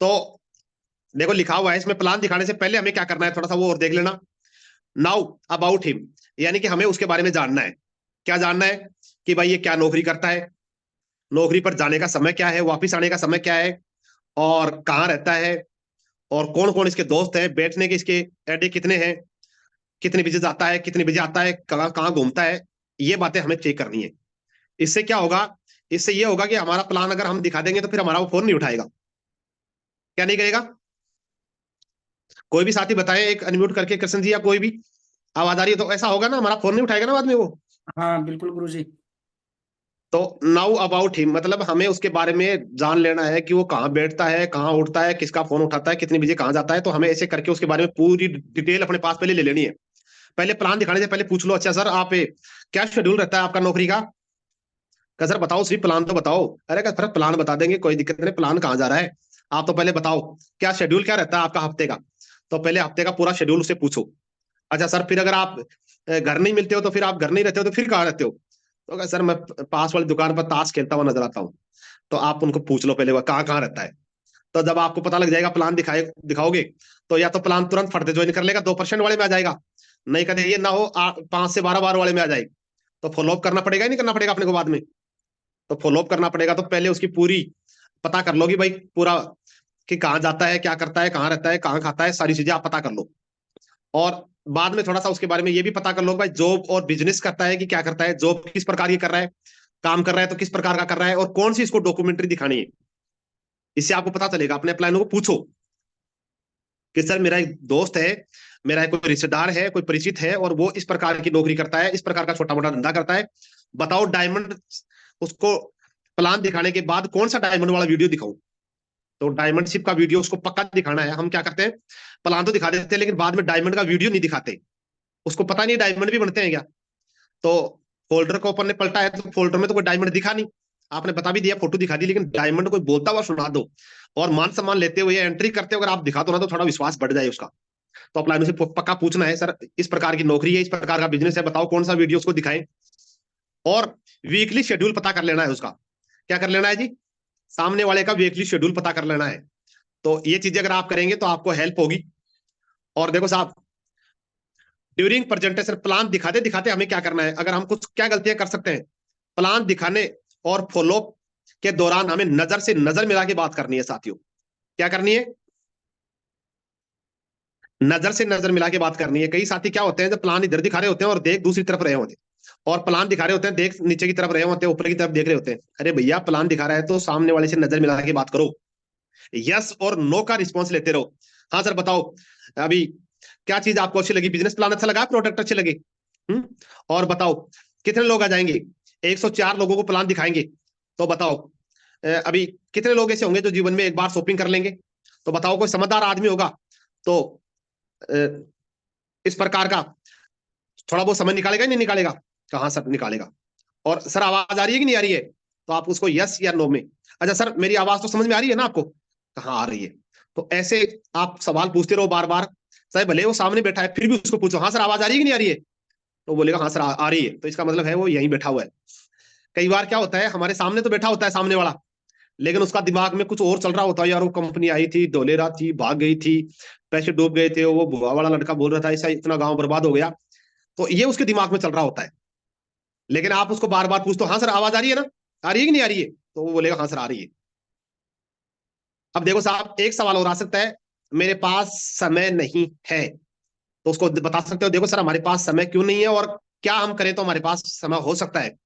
तो देखो लिखा हुआ है इसमें, प्लान दिखाने से पहले हमें क्या करना है, थोड़ा सा वो और देख लेना। नाउ अबाउट हिम, यानी कि हमें उसके बारे में जानना है। क्या जानना है? कि भाई ये क्या नौकरी करता है, नौकरी पर जाने का समय क्या है, वापिस आने का समय क्या है, और कहाँ रहता है, और कौन कौन इसके दोस्त हैं, बैठने के इसके अड्डे कितने हैं, कितने बजे जाता है, कितने बजे आता है, कहाँ कहाँ घूमता है। ये बातें हमें चेक करनी है। इससे क्या होगा, इससे ये होगा कि हमारा प्लान अगर हम दिखा देंगे तो फिर हमारा वो फोन नहीं उठाएगा। क्या नहीं करेगा? कोई भी साथी बताए, एक अनम्यूट करके कृष्ण जी या कोई भी, आवाज आ रही है तो ऐसा होगा ना, हमारा फोन नहीं उठाएगा ना बाद में वो। हाँ बिल्कुल गुरु जी। तो नाउ अबाउट हिम मतलब हमें उसके बारे में जान लेना है कि वो कहाँ बैठता है, कहाँ उठता है, किसका फोन उठाता है, कितनी बजे कहाँ जाता है। तो हमें ऐसे करके उसके बारे में पूरी डिटेल अपने पास पहले ले लेनी है। पहले प्लान दिखाने से पहले पूछ लो, अच्छा सर आप क्या शेड्यूल रहता है आपका नौकरी का? क्या सर बताओ, सिर्फ प्लान तो बताओ। अरे क्या सर प्लान बता देंगे, कोई दिक्कत नहीं, प्लान कहाँ जा रहा है, आप तो पहले बताओ क्या शेड्यूल क्या रहता है आपका हफ्ते का। तो पहले हफ्ते का पूरा शेड्यूल उससे पूछो। अच्छा सर फिर अगर आप घर नहीं मिलते हो तो फिर आप घर नहीं रहते हो तो फिर कहाँ रहते हो? तो कहा, सर मैं पास वाली दुकान पर ताश खेलता हुआ नजर आता हूँ। तो आप उनको पूछ लो पहले वो कहाँ कहाँ रहता है। तो जब आपको पता लग जाएगा, प्लान दिखाओगे, तो या तो प्लान तुरंत फट दे ज्वाइन कर लेगा, 2% वाले में आ जाएगा। नहीं कदे ये ना हो 5 से 12 बार वाले में आ जाए। तो फॉलोअप करना पड़ेगा ही नहीं करना पड़ेगा अपने को बाद में? तो फॉलोअप करना पड़ेगा। तो पहले उसकी पूरी पता कर लो कि भाई पूरा, कि कहाँ जाता है, क्या करता है, कहाँ रहता है, कहाँ खाता है, सारी चीजें आप पता कर लो। और बाद में थोड़ा सा उसके बारे में ये भी पता कर लो भाई जॉब और बिजनेस करता है कि क्या करता है, जॉब किस प्रकार की कर रहा है, काम कर रहा है तो किस प्रकार का कर रहा है, और कौन सी इसको डॉक्यूमेंट्री दिखानी है। इससे आपको पता चलेगा। अपने प्लानों को पूछो कि सर मेरा एक दोस्त है, मेरा एक कोई रिश्तेदार है, कोई परिचित है, और वो इस प्रकार की नौकरी करता है, इस प्रकार का छोटा मोटा धंधा करता है। बताओ डायमंड उसको प्लान दिखाने के बाद कौन सा डायमंड वाला वीडियो दिखाऊं। तो डायमंड शिप का वीडियो उसको पक्का दिखाना है। हम क्या करते हैं, प्लान तो दिखा देते हैं लेकिन बाद में डायमंड का वीडियो नहीं दिखाते। उसको पता नहीं डायमंड भी बनते हैं क्या। तो फोल्डर को अपन ने पलटा है तो फोल्डर में तो कोई डायमंड दिखा नहीं, आपने बता भी दिया, फोटो दिखा दी, लेकिन डायमंड कोई बोलता हुआ सुना दो और मान सम्मान लेते हुए एंट्री करते हुए अगर आप दिखा दो ना, तो थोड़ा विश्वास बढ़ जाए उसका। तो अपना से पक्का पूछना है, सर इस प्रकार की नौकरी है, इस प्रकार का बिजनेस है, बताओ कौन सा वीडियो उसको दिखाएं। और वीकली शेड्यूल पता कर लेना है उसका। क्या कर लेना है जी? सामने वाले का वीकली शेड्यूल पता कर लेना है। तो ये चीजें अगर आप करेंगे तो आपको हेल्प होगी। और देखो साहब, ड्यूरिंग प्रेजेंटेशन प्लान दिखाते दिखाते हमें क्या करना है, अगर हम कुछ क्या गलतियां कर सकते हैं, प्लान दिखाने और फॉलो के दौरान हमें नजर से नजर मिला के बात करनी है साथियों। क्या करनी है? नजर से नजर मिला के बात करनी है। कई साथी क्या होते हैं, जब प्लान इधर दिखा रहे होते हैं और देख दूसरी तरफ रहे होते हैं, और प्लान दिखा रहे होते हैं देख नीचे की तरफ रहे होते हैं, ऊपर की तरफ देख रहे होते हैं। अरे भैया प्लान दिखा रहा है तो सामने वाले से नजर मिला के बात करो। यस और नो का रिस्पॉन्स लेते रहो। हाँ सर बताओ, अभी क्या चीज आपको अच्छी लगी, बिजनेस प्लान अच्छा लगा, प्रोडक्ट अच्छे लगे? और बताओ कितने लोग आ जाएंगे? 104 लोगों को प्लान दिखाएंगे। तो बताओ अभी कितने लोग ऐसे होंगे जो जीवन में एक बार शॉपिंग कर लेंगे? तो बताओ कोई समझदार आदमी होगा तो इस प्रकार का थोड़ा बहुत समझ निकालेगा या नहीं निकालेगा? कहाँ सर निकालेगा। और सर आवाज आ रही है कि नहीं आ रही है? तो आप उसको यस या नो में, अच्छा सर मेरी आवाज तो समझ में आ रही है ना आपको? कहाँ आ रही है? तो ऐसे आप सवाल पूछते रहो बार बार। चाहे भले वो सामने बैठा है फिर भी उसको पूछो, हाँ सर आवाज आ रही है कि नहीं आ रही है? तो बोलेगा हाँ सर आ रही है, तो इसका मतलब है वो यहीं बैठा हुआ है। कई बार क्या होता है, हमारे सामने तो बैठा होता है सामने वाला, लेकिन उसका दिमाग में कुछ और चल रहा होता है, यार वो कंपनी आई थी धोलेरा थी, भाग गई थी, पैसे डूब गए थे, वो बुआ वाला लड़का बोल रहा था ऐसा इतना गांव बर्बाद हो गया। तो ये उसके दिमाग में चल रहा होता है। लेकिन आप उसको बार बार पूछते हो, हाँ सर आवाज आ रही है ना, आ रही है कि नहीं आ रही है? तो वो बोलेगा हाँ सर आ रही है। अब देखो साहब एक सवाल और आ सकता है, मेरे पास समय नहीं है। तो उसको बता सकते हो, देखो सर हमारे पास समय क्यों नहीं है और क्या हम करें तो हमारे पास समय हो सकता है।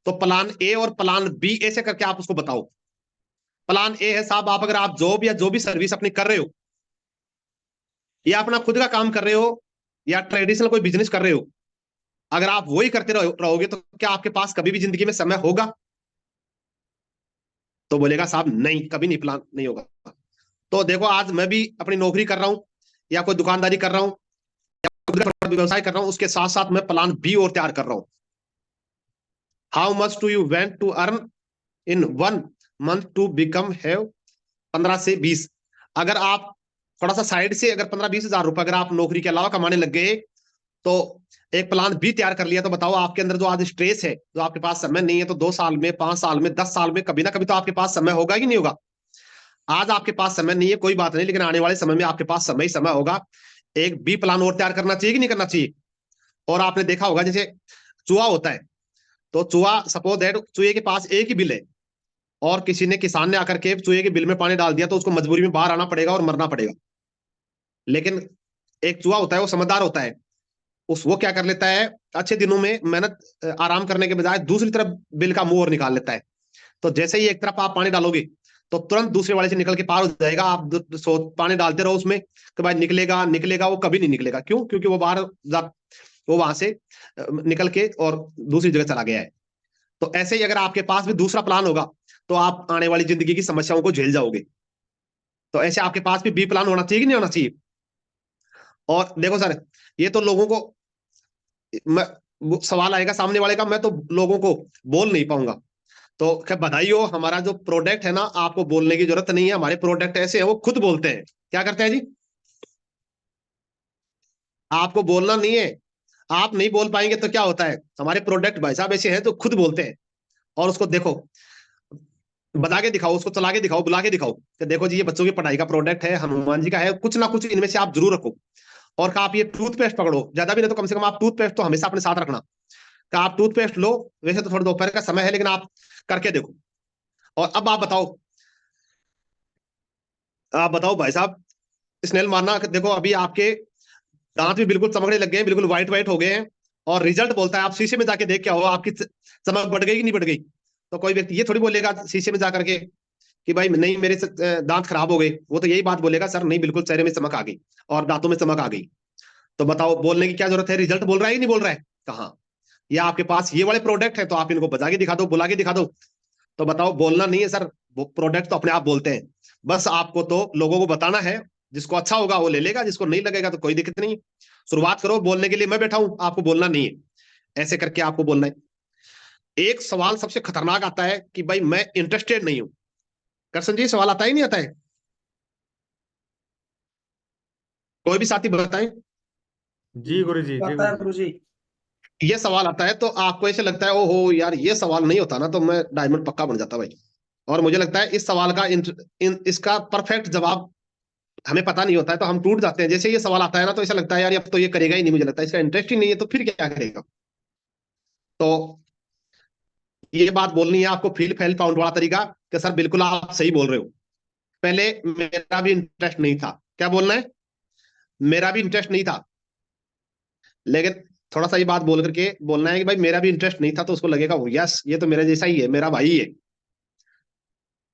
तो प्लान ए और प्लान बी ऐसे करके आप उसको बताओ। प्लान ए है साहब, आप अगर आप जॉब या जो भी सर्विस अपनी कर रहे हो, या अपना खुद का काम कर रहे हो, या ट्रेडिशनल कोई बिजनेस कर रहे हो, अगर आप वही करते रहोगे तो क्या आपके पास कभी भी जिंदगी में समय होगा? तो बोलेगा साहब नहीं, कभी नहीं, प्लान नहीं होगा। तो देखो आज मैं भी अपनी नौकरी कर रहा हूं, या कोई दुकानदारी कर रहा हूं, व्यवसाय कर रहा हूं, उसके साथ साथ मैं प्लान बी और तैयार कर रहा हूं। How much do you want to earn in 1 month to become have 15 से 20। अगर आप थोड़ा सा साइड से अगर 15-20 हजार रुपए अगर आप नौकरी के अलावा कमाने लग गए, तो एक प्लान भी तैयार कर लिया, तो बताओ आपके अंदर जो आज स्ट्रेस है, जो आपके पास समय नहीं है, तो 2 साल में, 5 साल में, 10 साल में कभी ना कभी तो आपके पास समय होगा कि नहीं होगा? आज आपके पास समय नहीं है, कोई बात नहीं, लेकिन आने वाले समय में आपके पास समय ही समय होगा। एक बी प्लान और तैयार करना चाहिए कि नहीं करना चाहिए? और आपने देखा होगा जैसे चूहा होता है, तो चूहा, सपोज दैट चूहे के पास एक ही बिल है, और किसी ने, किसान ने आकर के चूहे के बिल में पानी डाल दिया, तो उसको मजबूरी में बाहर आना पड़ेगा और मरना पड़ेगा। लेकिन एक चूहा होता है, वो समझदार होता है, उस वो क्या कर लेता है, अच्छे दिनों में मेहनत आराम करने के बजाय दूसरी तरफ बिल का मुंह और निकाल लेता है। तो जैसे ही एक तरफ आप पानी डालोगे, तो तुरंत दूसरे वाले से निकल के पार हो जाएगा। आप पानी डालते रहो उसमें कि भाई निकलेगा निकलेगा, वो कभी नहीं निकलेगा। क्यों? क्योंकि वो बाहर वो वहां से निकल के और दूसरी जगह चला गया है। तो ऐसे ही अगर आपके पास भी दूसरा प्लान होगा, तो आप आने वाली जिंदगी की समस्याओं को झेल जाओगे। तो ऐसे आपके पास भी बी प्लान होना चाहिए कि नहीं होना चाहिए? और देखो सर, ये तो लोगों को, मैं, सवाल आएगा सामने वाले का, मैं तो लोगों को बोल नहीं पाऊंगा। तो क्या बधाई हो, हमारा जो प्रोडक्ट है ना, आपको बोलने की जरूरत नहीं है। हमारे प्रोडक्ट ऐसे हैं, वो खुद बोलते हैं। क्या करते हैं जी? आपको बोलना नहीं है। आप नहीं बोल पाएंगे तो क्या होता है, हमारे प्रोडक्ट भाई साहब ऐसे हैं तो खुद बोलते हैं। और उसको देखो, बता के दिखाओ, उसको चला के दिखाओ, बुला के दिखाओ कि देखो जी, ये बच्चों की पढ़ाई का प्रोडक्ट है, हनुमान जी का है, कुछ ना कुछ इनमें से आप जरूर रखो। और कहा आप ये टूथपेस्ट पकड़ो, ज्यादा भी नहीं तो कम से कम आप टूथपेस्ट तो हमेशा अपने साथ रखना। कहा आप टूथपेस्ट लो, वैसे तो थोड़ा दोपहर का समय है, लेकिन आप करके देखो। और अब आप बताओ, आप बताओ भाई साहब, स्नेल मारना, देखो अभी आपके दांत भी बिल्कुल चमकने लग गए हैं, बिल्कुल व्हाइट व्हाइट हो गए हैं। और रिजल्ट बोलता है, आप शीशे में जाके देख क्या हो, आपकी चमक बढ़ गई कि नहीं बढ़ गई? तो कोई व्यक्ति ये थोड़ी बोलेगा शीशे में जाकर के कि भाई नहीं मेरे दांत खराब हो गए। वो तो यही बात बोलेगा, सर नहीं बिल्कुल चेहरे में चमक आ गई और दांतों में चमक आ गई। तो बताओ बोलने की क्या जरूरत है? रिजल्ट बोल रहा है कि नहीं बोल रहा है? कहाँ? या आपके पास ये वाले प्रोडक्ट है, तो आप इनको बजा के दिखा दो, बुला के दिखा दो। तो बताओ, बोलना नहीं है सर, वो प्रोडक्ट तो अपने आप बोलते हैं। बस आपको तो लोगों को बताना है, जिसको अच्छा होगा वो ले लेगा, जिसको नहीं लगेगा तो कोई दिक्कत नहीं। शुरुआत करो, बोलने के लिए मैं बैठा हूं, आपको बोलना नहीं है। ऐसे करके आपको बोलना है। एक सवाल सबसे खतरनाक आता है कि भाई मैं इंटरेस्टेड नहीं हूं। करसन जी, सवाल आता ही नहीं आता है? कोई भी साथी बताएं। जी गुरु जी, जी आता गुरु है जी। गुरु जी। ये सवाल आता है तो आपको ऐसे लगता है, ओहो यार, ये सवाल नहीं होता ना तो मैं डायमंड पक्का बन जाता भाई। और मुझे लगता है इस सवाल का इसका परफेक्ट जवाब हमें पता नहीं होता है, तो हम टूट जाते हैं। जैसे ये सवाल आता है ना, तो ऐसा लगता है यार, अब तो ये करेगा ही नहीं, मुझे लगता है इसका इंटरेस्ट ही नहीं है, तो फिर क्या करेगा? तो ये बात बोलनी है आपको, फील फैल पाउंड वाला तरीका, कि सर बिल्कुल आप सही बोल रहे हो, पहले मेरा भी इंटरेस्ट नहीं था। क्या बोलना है? मेरा भी इंटरेस्ट नहीं था, लेकिन थोड़ा सा ये बात बोल करके बोलना है कि भाई मेरा भी इंटरेस्ट नहीं था, तो उसको लगेगा वो यस, ये तो मेरे जैसा ही है, मेरा भाई है।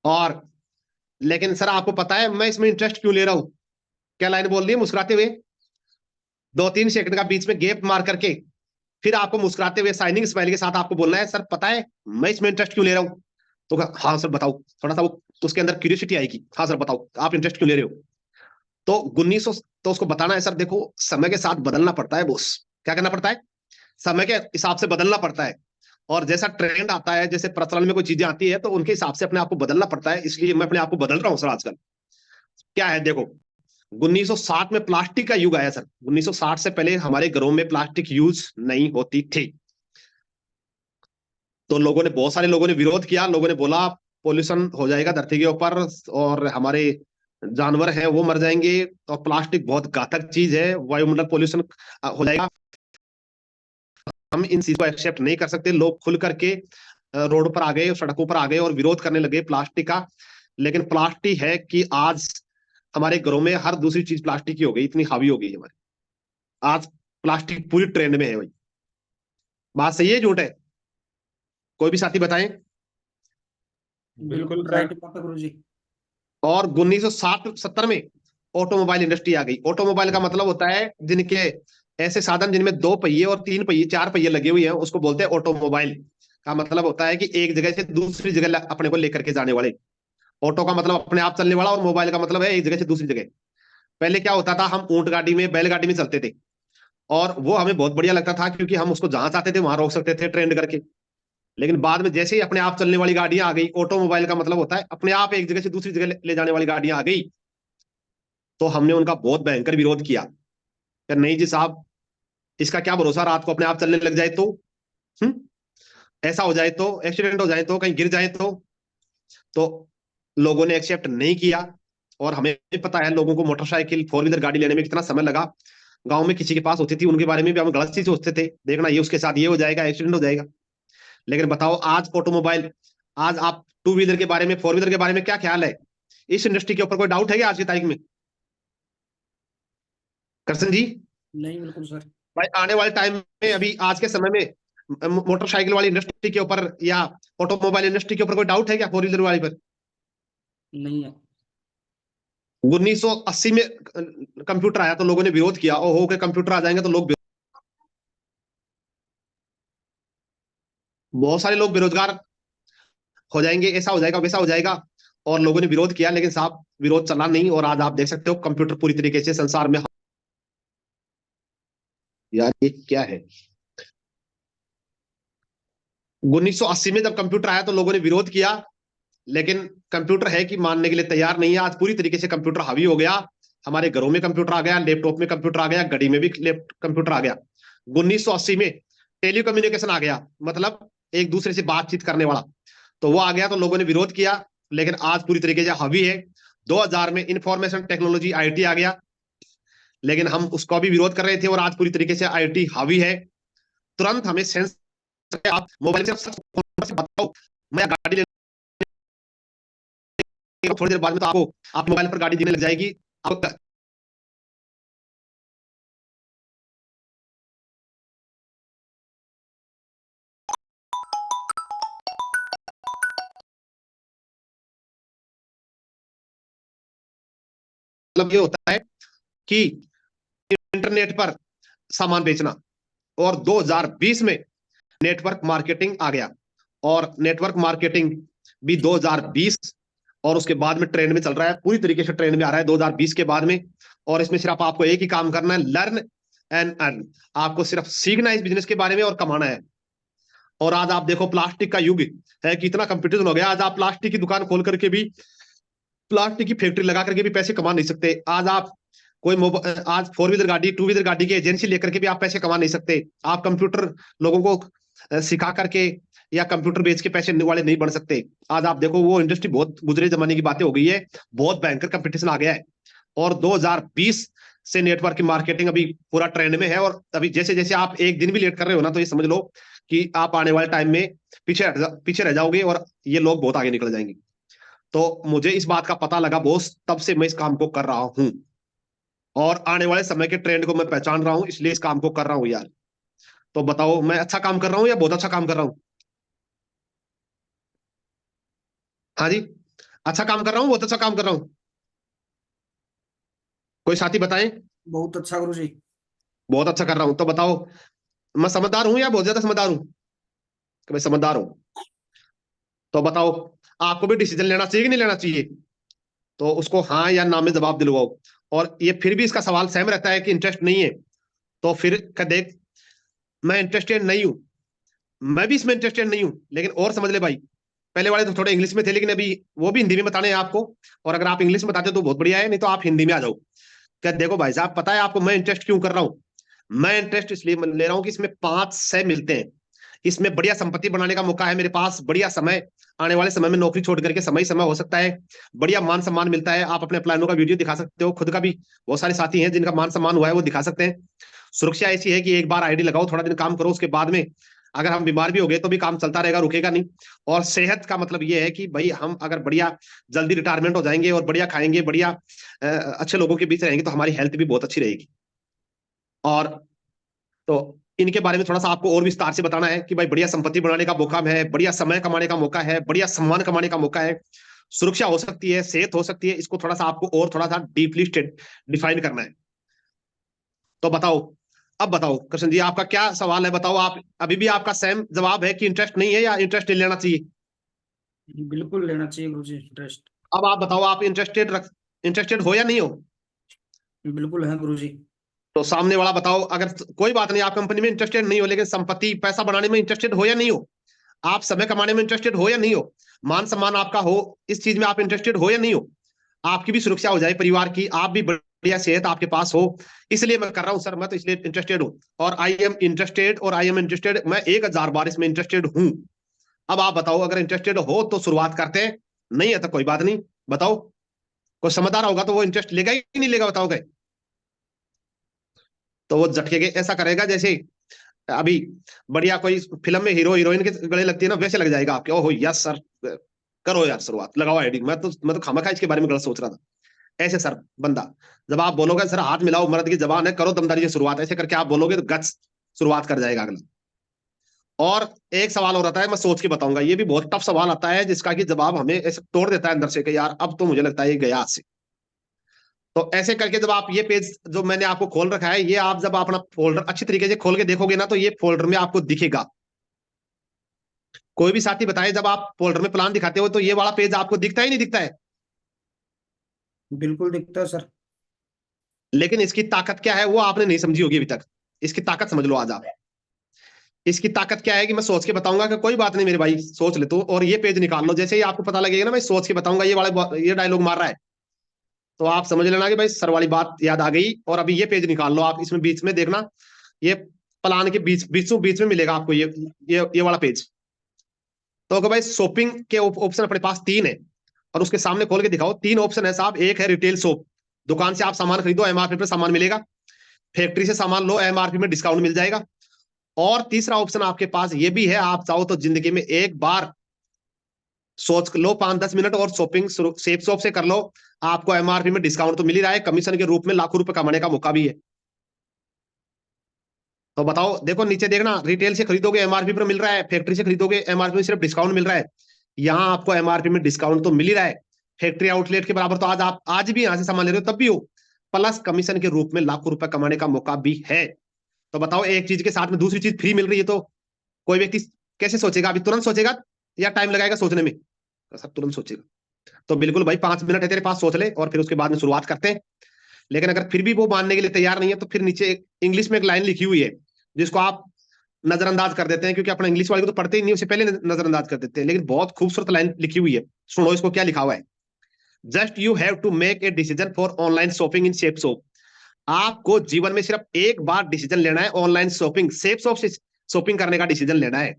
और लेकिन सर आपको पता है मैं इसमें इंटरेस्ट क्यों ले रहा हूं? क्या लाइन बोल दी है मुस्कुराते हुए, 2-3 सेकंड का बीच में गैप मार करके, फिर आपको मुस्कुराते हुए साइनिंग स्माइल के साथ आपको बोलना है, सर पता है मैं इसमें इंटरेस्ट क्यों ले रहा हूँ? तो हाँ सर बताओ। थोड़ा सा वो उसके अंदर क्यूरियोसिटी आएगी, हाँ सर बताओ आप इंटरेस्ट क्यों ले रहे हो? तो 1900, तो उसको बताना है, सर देखो समय के साथ बदलना पड़ता है बॉस। क्या करना पड़ता है? समय के हिसाब से बदलना पड़ता है। और जैसा ट्रेंड आता है, जैसे प्रचलन में कोई चीजें आती है, तो उनके हिसाब से अपने आप को बदलना पड़ता है। इसलिए मैं अपने आप को बदल रहा हूँ सर आजकल। क्या है देखो, 1960 में प्लास्टिक का युग आया सर। 1960 से पहले हमारे घरों में प्लास्टिक यूज नहीं होती थी। तो लोगों ने, बहुत सारे लोगों ने विरोध किया, लोगों ने बोला पोल्यूशन हो जाएगा धरती के ऊपर, और हमारे जानवर हैं वो मर जाएंगे, और प्लास्टिक बहुत घातक चीज है, वायुमंडल पोल्यूशन हो जाएगा। हम इन चीज को एक्सेप्ट नहीं कर सकते। लोग खुल करके रोड पर आ गए, सड़कों पर आ गए और विरोध करने लगे प्लास्टिक का। लेकिन प्लास्टिक है कि आज हमारे घरों में हर दूसरी चीज प्लास्टिक की हो गई, इतनी हावी हो गई है हमारी। आज प्लास्टिक पूरी ट्रेंड में है भाई। बात सही है झूठ है? कोई भी साथी बताएं। बिल्कुल बिल्कुल सर। राइट बात है गुरु जी। और 1960-70 में ऑटोमोबाइल इंडस्ट्री आ गई। ऑटोमोबाइल का मतलब होता है जिनके ऐसे साधन जिनमें 2 पहिए और 3 पहिए, 4 पहिए लगे हुए हैं, उसको बोलते हैं ऑटोमोबाइल। का मतलब होता है कि एक जगह से दूसरी जगह अपने को लेकर के जाने वाले। ऑटो का मतलब अपने आप चलने वाला, और मोबाइल का मतलब है एक जगह से दूसरी जगह। पहले क्या होता था, हम ऊंट गाड़ी में, बैलगाड़ी में चलते थे, और वो हमें बहुत बढ़िया लगता था, क्योंकि हम उसको जहां चाहते थे वहां रोक सकते थे ट्रेंड करके। लेकिन बाद में जैसे ही अपने आप चलने वाली गाड़ियां आ गई, ऑटोमोबाइल का मतलब होता है अपने आप एक जगह से दूसरी जगह ले जाने वाली गाड़ियां आ गई, तो हमने उनका बहुत भयंकर विरोध किया कि नहीं जी साहब, इसका क्या भरोसा, रात को अपने आप चलने लग जाए तो, हम्म, ऐसा हो जाए तो, एक्सीडेंट हो जाए तो, कहीं गिर जाए तो लोगों ने एक्सेप्ट नहीं किया। और हमें भी पता है लोगों को मोटरसाइकिल फोर व्हीलर गाड़ी लेने में कितना समय लगा। गांव में किसी के पास होती थी, उनके बारे में भी हम गलत चीज सोचते थे, देखना ये उसके साथ ये हो जाएगा, एक्सीडेंट हो जाएगा। लेकिन बताओ आज ऑटोमोबाइल, आज आप टू व्हीलर के बारे में, फोर व्हीलर के बारे में क्या ख्याल है? इस इंडस्ट्री के ऊपर कोई डाउट है क्या आज की तारीख में, करसन जी? नहीं, बिल्कुल सर। भाई आने वाले टाइम में, अभी आज के समय में मोटरसाइकिल वाली इंडस्ट्री के ऊपर या ऑटोमोबाइल इंडस्ट्री के ऊपर कोई डाउट है क्या फोर व्हीलर वाली पर? नहीं है। 1980 में कंप्यूटर आया तो लोगों ने विरोध किया, ओहो के कंप्यूटर आ जाएंगे तो लोग, बहुत सारे लोग बेरोजगार हो जाएंगे, ऐसा हो जाएगा वैसा हो जाएगा। और लोगों ने विरोध किया, लेकिन साहब विरोध चला नहीं, और आज आप देख सकते हो कंप्यूटर पूरी तरीके से संसार में। यार ये क्या है? 1980 में जब कंप्यूटर आया तो लोगों ने विरोध किया, लेकिन कंप्यूटर है कि मानने के लिए तैयार नहीं है। आज पूरी तरीके से कंप्यूटर हावी हो गया, हमारे घरों में कंप्यूटर आ गया, लैपटॉप में कंप्यूटर आ गया, घड़ी में भी कंप्यूटर आ गया। 1980 में टेलीकम्युनिकेशन आ गया, मतलब एक दूसरे से बातचीत करने वाला, तो वो आ गया तो लोगों ने विरोध किया, लेकिन आज पूरी तरीके से हावी है। 2000 में इंफॉर्मेशन टेक्नोलॉजी आईटी आ गया, लेकिन हम उसका भी विरोध कर रहे थे, और आज पूरी तरीके से आईटी हावी है। तुरंत हमें सेंस, आप मोबाइल से बताओ, मैं गाड़ी लेने थोड़ी देर बाद में तो आपको, आप मोबाइल पर गाड़ी देने लग जाएगी आपको। मतलब ये होता है कि इंटरनेट पर सामान बेचना। और 2020 में नेटवर्क मार्केटिंग आ गया, और नेटवर्क मार्केटिंग भी 2020 और उसके बाद में ट्रेंड में चल रहा है, पूरी तरीके से ट्रेंड में आ रहा है 2020 के बाद में। और इसमें सिर्फ आपको एक ही काम करना है, लर्न एंड अर्न। आपको सिर्फ सीखना है इस बिजनेस के बारे में और कमाना है। और आज आप देखो प्लास्टिक का युग है, कितना कंपटीशन हो गया। आज आप प्लास्टिक की दुकान खोल करके भी, प्लास्टिक की फैक्ट्री लगा करके भी पैसे कमा नहीं सकते। आज आप कोई आज फोर व्हीलर गाड़ी, टू व्हीलर गाड़ी की एजेंसी लेकर के भी आप पैसे कमा नहीं सकते। आप कंप्यूटर लोगों को सिखा करके या कंप्यूटर बेच के पैसे वाले नहीं बन सकते। आज आप देखो वो इंडस्ट्री बहुत गुजरे जमाने की बातें हो गई है, बहुत भयंकर कंपटीशन आ गया है। और 2020 से नेटवर्क की मार्केटिंग अभी पूरा ट्रेंड में है। और अभी जैसे जैसे आप एक दिन भी लेट कर रहे हो ना, तो ये समझ लो कि आप आने वाले टाइम में पीछे रह जाओगे, और ये लोग बहुत आगे निकल जाएंगे। तो मुझे इस बात का पता लगा बॉस, तब से मैं इस काम को कर रहा हूं, और आने वाले समय के ट्रेंड को मैं पहचान रहा हूं, इसलिए इस काम को कर रहा हूं यार। तो बताओ मैं अच्छा काम कर रहा हूं या बहुत अच्छा काम कर रहा हूं? हाँ जी, अच्छा काम कर रहा हूँ, बहुत अच्छा काम कर रहा हूँ? कोई साथी बताएं। बहुत अच्छा गुरु जी। बहुत अच्छा कर रहा हूं, तो बताओ मैं समझदार हूं या बहुत ज्यादा समझदार हूं? कि मैं समझदार हूं? तो बताओ आपको भी डिसीजन लेना चाहिए कि नहीं लेना चाहिए? तो उसको हाँ या ना में जवाब दिलवाओ। और ये फिर भी इसका सवाल सेम रहता है कि इंटरेस्ट नहीं है, तो फिर देख, मैं इंटरेस्टेड नहीं हूं, मैं भी इसमें इंटरेस्टेड नहीं हूं, लेकिन और समझ ले भाई, पहले वाले तो थोड़े इंग्लिश में थे, लेकिन अभी वो भी हिंदी में बताने हैं आपको। और अगर आप इंग्लिश में बताते तो बहुत बढ़िया है, नहीं तो आप हिंदी में आ जाओ। क्या देखो भाई साहब, पता है आपको मैं इंटरेस्ट क्यों कर रहा हूं? मैं इंटरेस्ट इसलिए ले रहा हूं कि इसमें 5 से मिलते हैं, इसमें बढ़िया संपत्ति बनाने का मौका है मेरे पास, बढ़िया समय, आने वाले समय में नौकरी छोड़ करके समय ही समय हो सकता है, बढ़िया मान सम्मान मिलता है। आप अपने प्लानों का वीडियो दिखा सकते हो, खुद का भी बहुत सारे साथी हैं जिनका मान सम्मान हुआ है, वो दिखा सकते हैं। सुरक्षा ऐसी है कि एक बार आईडी लगाओ, थोड़ा दिन काम करो, उसके बाद में अगर हम बीमार भी हो गए तो भी काम चलता रहेगा, रुकेगा नहीं। और सेहत का मतलब ये है कि भाई हम अगर बढ़िया जल्दी रिटायरमेंट हो जाएंगे और बढ़िया खाएंगे, बढ़िया अच्छे लोगों के बीच रहेंगे, तो हमारी हेल्थ भी बहुत अच्छी रहेगी। और तो इनके बारे में थोड़ा सा आपको और विस्तार से बताना है कि भाई बढ़िया संपत्ति बनाने का मौका है, बढ़िया समय कमाने का मौका है, बढ़िया सम्मान कमाने का मौका है, सुरक्षा हो सकती है, सेहत हो सकती है। इसको थोड़ा सा आपको और थोड़ा सा डीपली डिफाइन करना है। तो बताओ, अब बताओ कृष्ण जी, आपका क्या सवाल है? बताओ आप, अभी भी आपका सेम जवाब है कि इंटरेस्ट नहीं है या इंटरेस्ट ले लेना चाहिए? बिल्कुल लेना चाहिए गुरु जी इंटरेस्ट। अब आप बताओ, आप इंटरेस्टेड हो या नहीं हो? बिल्कुल है गुरु जी। तो सामने वाला बताओ, अगर कोई बात नहीं, आप कंपनी में इंटरेस्टेड नहीं हो, लेकिन संपत्ति पैसा बनाने में इंटरेस्टेड हो या नहीं हो? आप समय कमाने में इंटरेस्टेड हो या नहीं हो? मान सम्मान आपका हो, इस चीज में आप इंटरेस्टेड हो या नहीं हो? आपकी भी सुरक्षा हो जाए परिवार की, आप भी बढ़िया सेहत आपके पास हो, इसलिए मैं कर रहा हूं सर, मैं तो इसलिए इंटरेस्टेड हूं। और आई एम इंटरेस्टेड, और आई एम इंटरेस्टेड, मैं 1000 बार इसमें इंटरेस्टेड हूं। अब आप बताओ, अगर इंटरेस्टेड हो तो शुरुआत करते हैं, नहीं है तो कोई बात नहीं, बताओ। कोई समझदार होगा तो वो इंटरेस्ट लेगा ही नहीं लेगा, बताओ गए। तो वो झटके के ऐसा करेगा जैसे अभी बढ़िया कोई फिल्म में हीरो हीरोइन के गले लगती है ना, वैसे लग जाएगा आपके। ओहो यस सर, करो यार शुरुआत, लगाओ हेडिंग। मैं तो खामखा इसके बारे में गलत सोच रहा था। ऐसे सर बंदा, जब आप बोलोगे सर हाथ मिलाओ, मर्द की जबान है, करो दमदारी से शुरुआत, ऐसे करके आप बोलोगे तो गट्स शुरुआत कर जाएगा अगला। और एक सवाल और आता है, मैं सोच के बताऊंगा, ये भी बहुत टफ सवाल आता है जिसका कि जवाब हमें ऐसे तोड़ देता है अंदर से कि यार अब तो मुझे लगता है ये गया हाथ से। तो ऐसे करके जब आप ये पेज जो मैंने आपको खोल रखा है, ये आप जब अपना फोल्डर अच्छी तरीके से खोल के देखोगे ना, तो ये फोल्डर में आपको दिखेगा। कोई भी साथी बताए, जब आप फोल्डर में प्लान दिखाते हो तो ये वाला पेज आपको दिखता ही नहीं दिखता है। बिल्कुल दिखता है सर। लेकिन इसकी ताकत क्या है वो आपने नहीं समझी होगी अभी तक। इसकी ताकत समझ लो आज आप। इसकी ताकत क्या है कि मैं सोच के बताऊंगा कि कोई बात नहीं मेरे भाई, सोच ले तू और ये पेज निकाल लो। जैसे ही आपको पता लगेगा ना मैं सोच के बताऊंगा ये वाला ये डायलॉग मार रहा है, तो आप समझ लेना कि भाई सर वाली बात याद आ गई। और अभी ये पेज निकाल लो आप, इसमें बीच में देखना, ये प्लान के बीचों बीच में मिलेगा आपको ये वाला पेज। तो अगर भाई शॉपिंग के ऑप्शन अपने पास तीन है, और उसके सामने खोल के दिखाओ, तीन ऑप्शन है साहब। एक है रिटेल शॉप, दुकान से आप सामान खरीदो, एमआरपी पे सामान मिलेगा। फैक्ट्री से सामान लो, एमआरपी में डिस्काउंट मिल जाएगा। और तीसरा ऑप्शन आपके पास ये भी है, आप चाहो तो जिंदगी में एक बार सोच लो 5-10 मिनट और शॉपिंग सेफ शॉप से कर लो, आपको एमआरपी में डिस्काउंट तो मिल ही रहा है, कमीशन के रूप में लाखों रुपए कमाने का मौका भी है। तो बताओ, देखो नीचे देखना, रिटेल से खरीदोगे एमआरपी पर मिल रहा है, फैक्ट्री से खरीदोगे एमआरपी में सिर्फ डिस्काउंट मिल रहा है। यहाँ आपको एमआरपी में डिस्काउंट तो मिल ही रहा है, फैक्ट्री आउटलेट के बराबर तो आज आप आज भी यहाँ से सामान ले रहे हो तब भी हो, प्लस कमीशन के रूप में लाखों रुपए कमाने का मौका भी है। तो बताओ, एक चीज के साथ में दूसरी चीज फ्री मिल रही है, तो कोई व्यक्ति कैसे सोचेगा? अभी तुरंत सोचेगा या टाइम लगाएगा सोचने में? तो सब तुरंत सोचेगा। तो बिल्कुल भाई 5 मिनट है तेरे पास, सोच ले और फिर उसके बाद में शुरुआत करते हैं। लेकिन अगर फिर भी वो मानने के लिए तैयार नहीं है तो फिर नीचे इंग्लिश में एक लाइन लिखी हुई है जिसको आप नजरअंदाज कर देते हैं, क्योंकि अपना इंग्लिश वाले को तो पढ़ते ही नहीं, उसे पहले नजरअंदाज कर देते हैं। लेकिन बहुत खूबसूरत लाइन लिखी हुई है, सुनो इसको क्या लिखा हुआ है। Just you have to make a decision for online shopping in Safe Shop. आपको जीवन में सिर्फ एक बार डिसीजन लेना है, ऑनलाइन शॉपिंग सेफ शॉप से शॉपिंग करने का डिसीजन लेना है।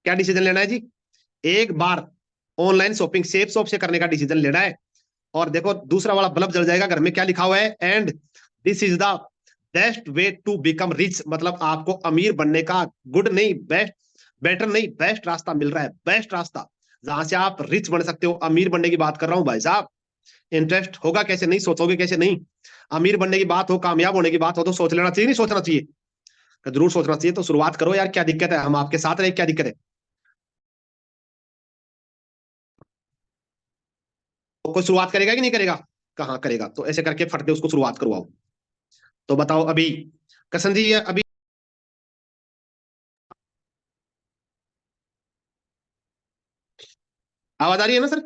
क्या डिसीजन लेना है जी? एक बार ऑनलाइन शॉपिंग सेफ शॉप से करने का डिसीजन लेना है। और देखो दूसरा वाला बल्ब जल जाएगा घर में, क्या लिखा हुआ है, and this is the best way to become rich. मतलब आपको अमीर बनने का गुड नहीं, बेस्ट, बेटर नहीं, बेस्ट रास्ता मिल रहा है, बेस्ट रास्ता जहां से आप रिच बन सकते हो। अमीर बनने की बात कर रहा हूं भाई साहब। इंटरेस्ट होगा कैसे नहीं, सोचोगे कैसे नहीं? अमीर बनने की बात हो, कामयाब होने की बात हो तो सोच लेना चाहिए, नहीं सोचना चाहिए? जरूर सोचना चाहिए। तो शुरुआत करो यार, क्या दिक्कत है, हम आपके साथ रहे, क्या दिक्कत है? तो कोई शुरुआत करेगा कि नहीं करेगा? कहाँ करेगा? तो ऐसे करके फटते उसको शुरुआत करवाओ। तो बताओ अभी कसन जी, अभी आवाज आ रही है ना सर?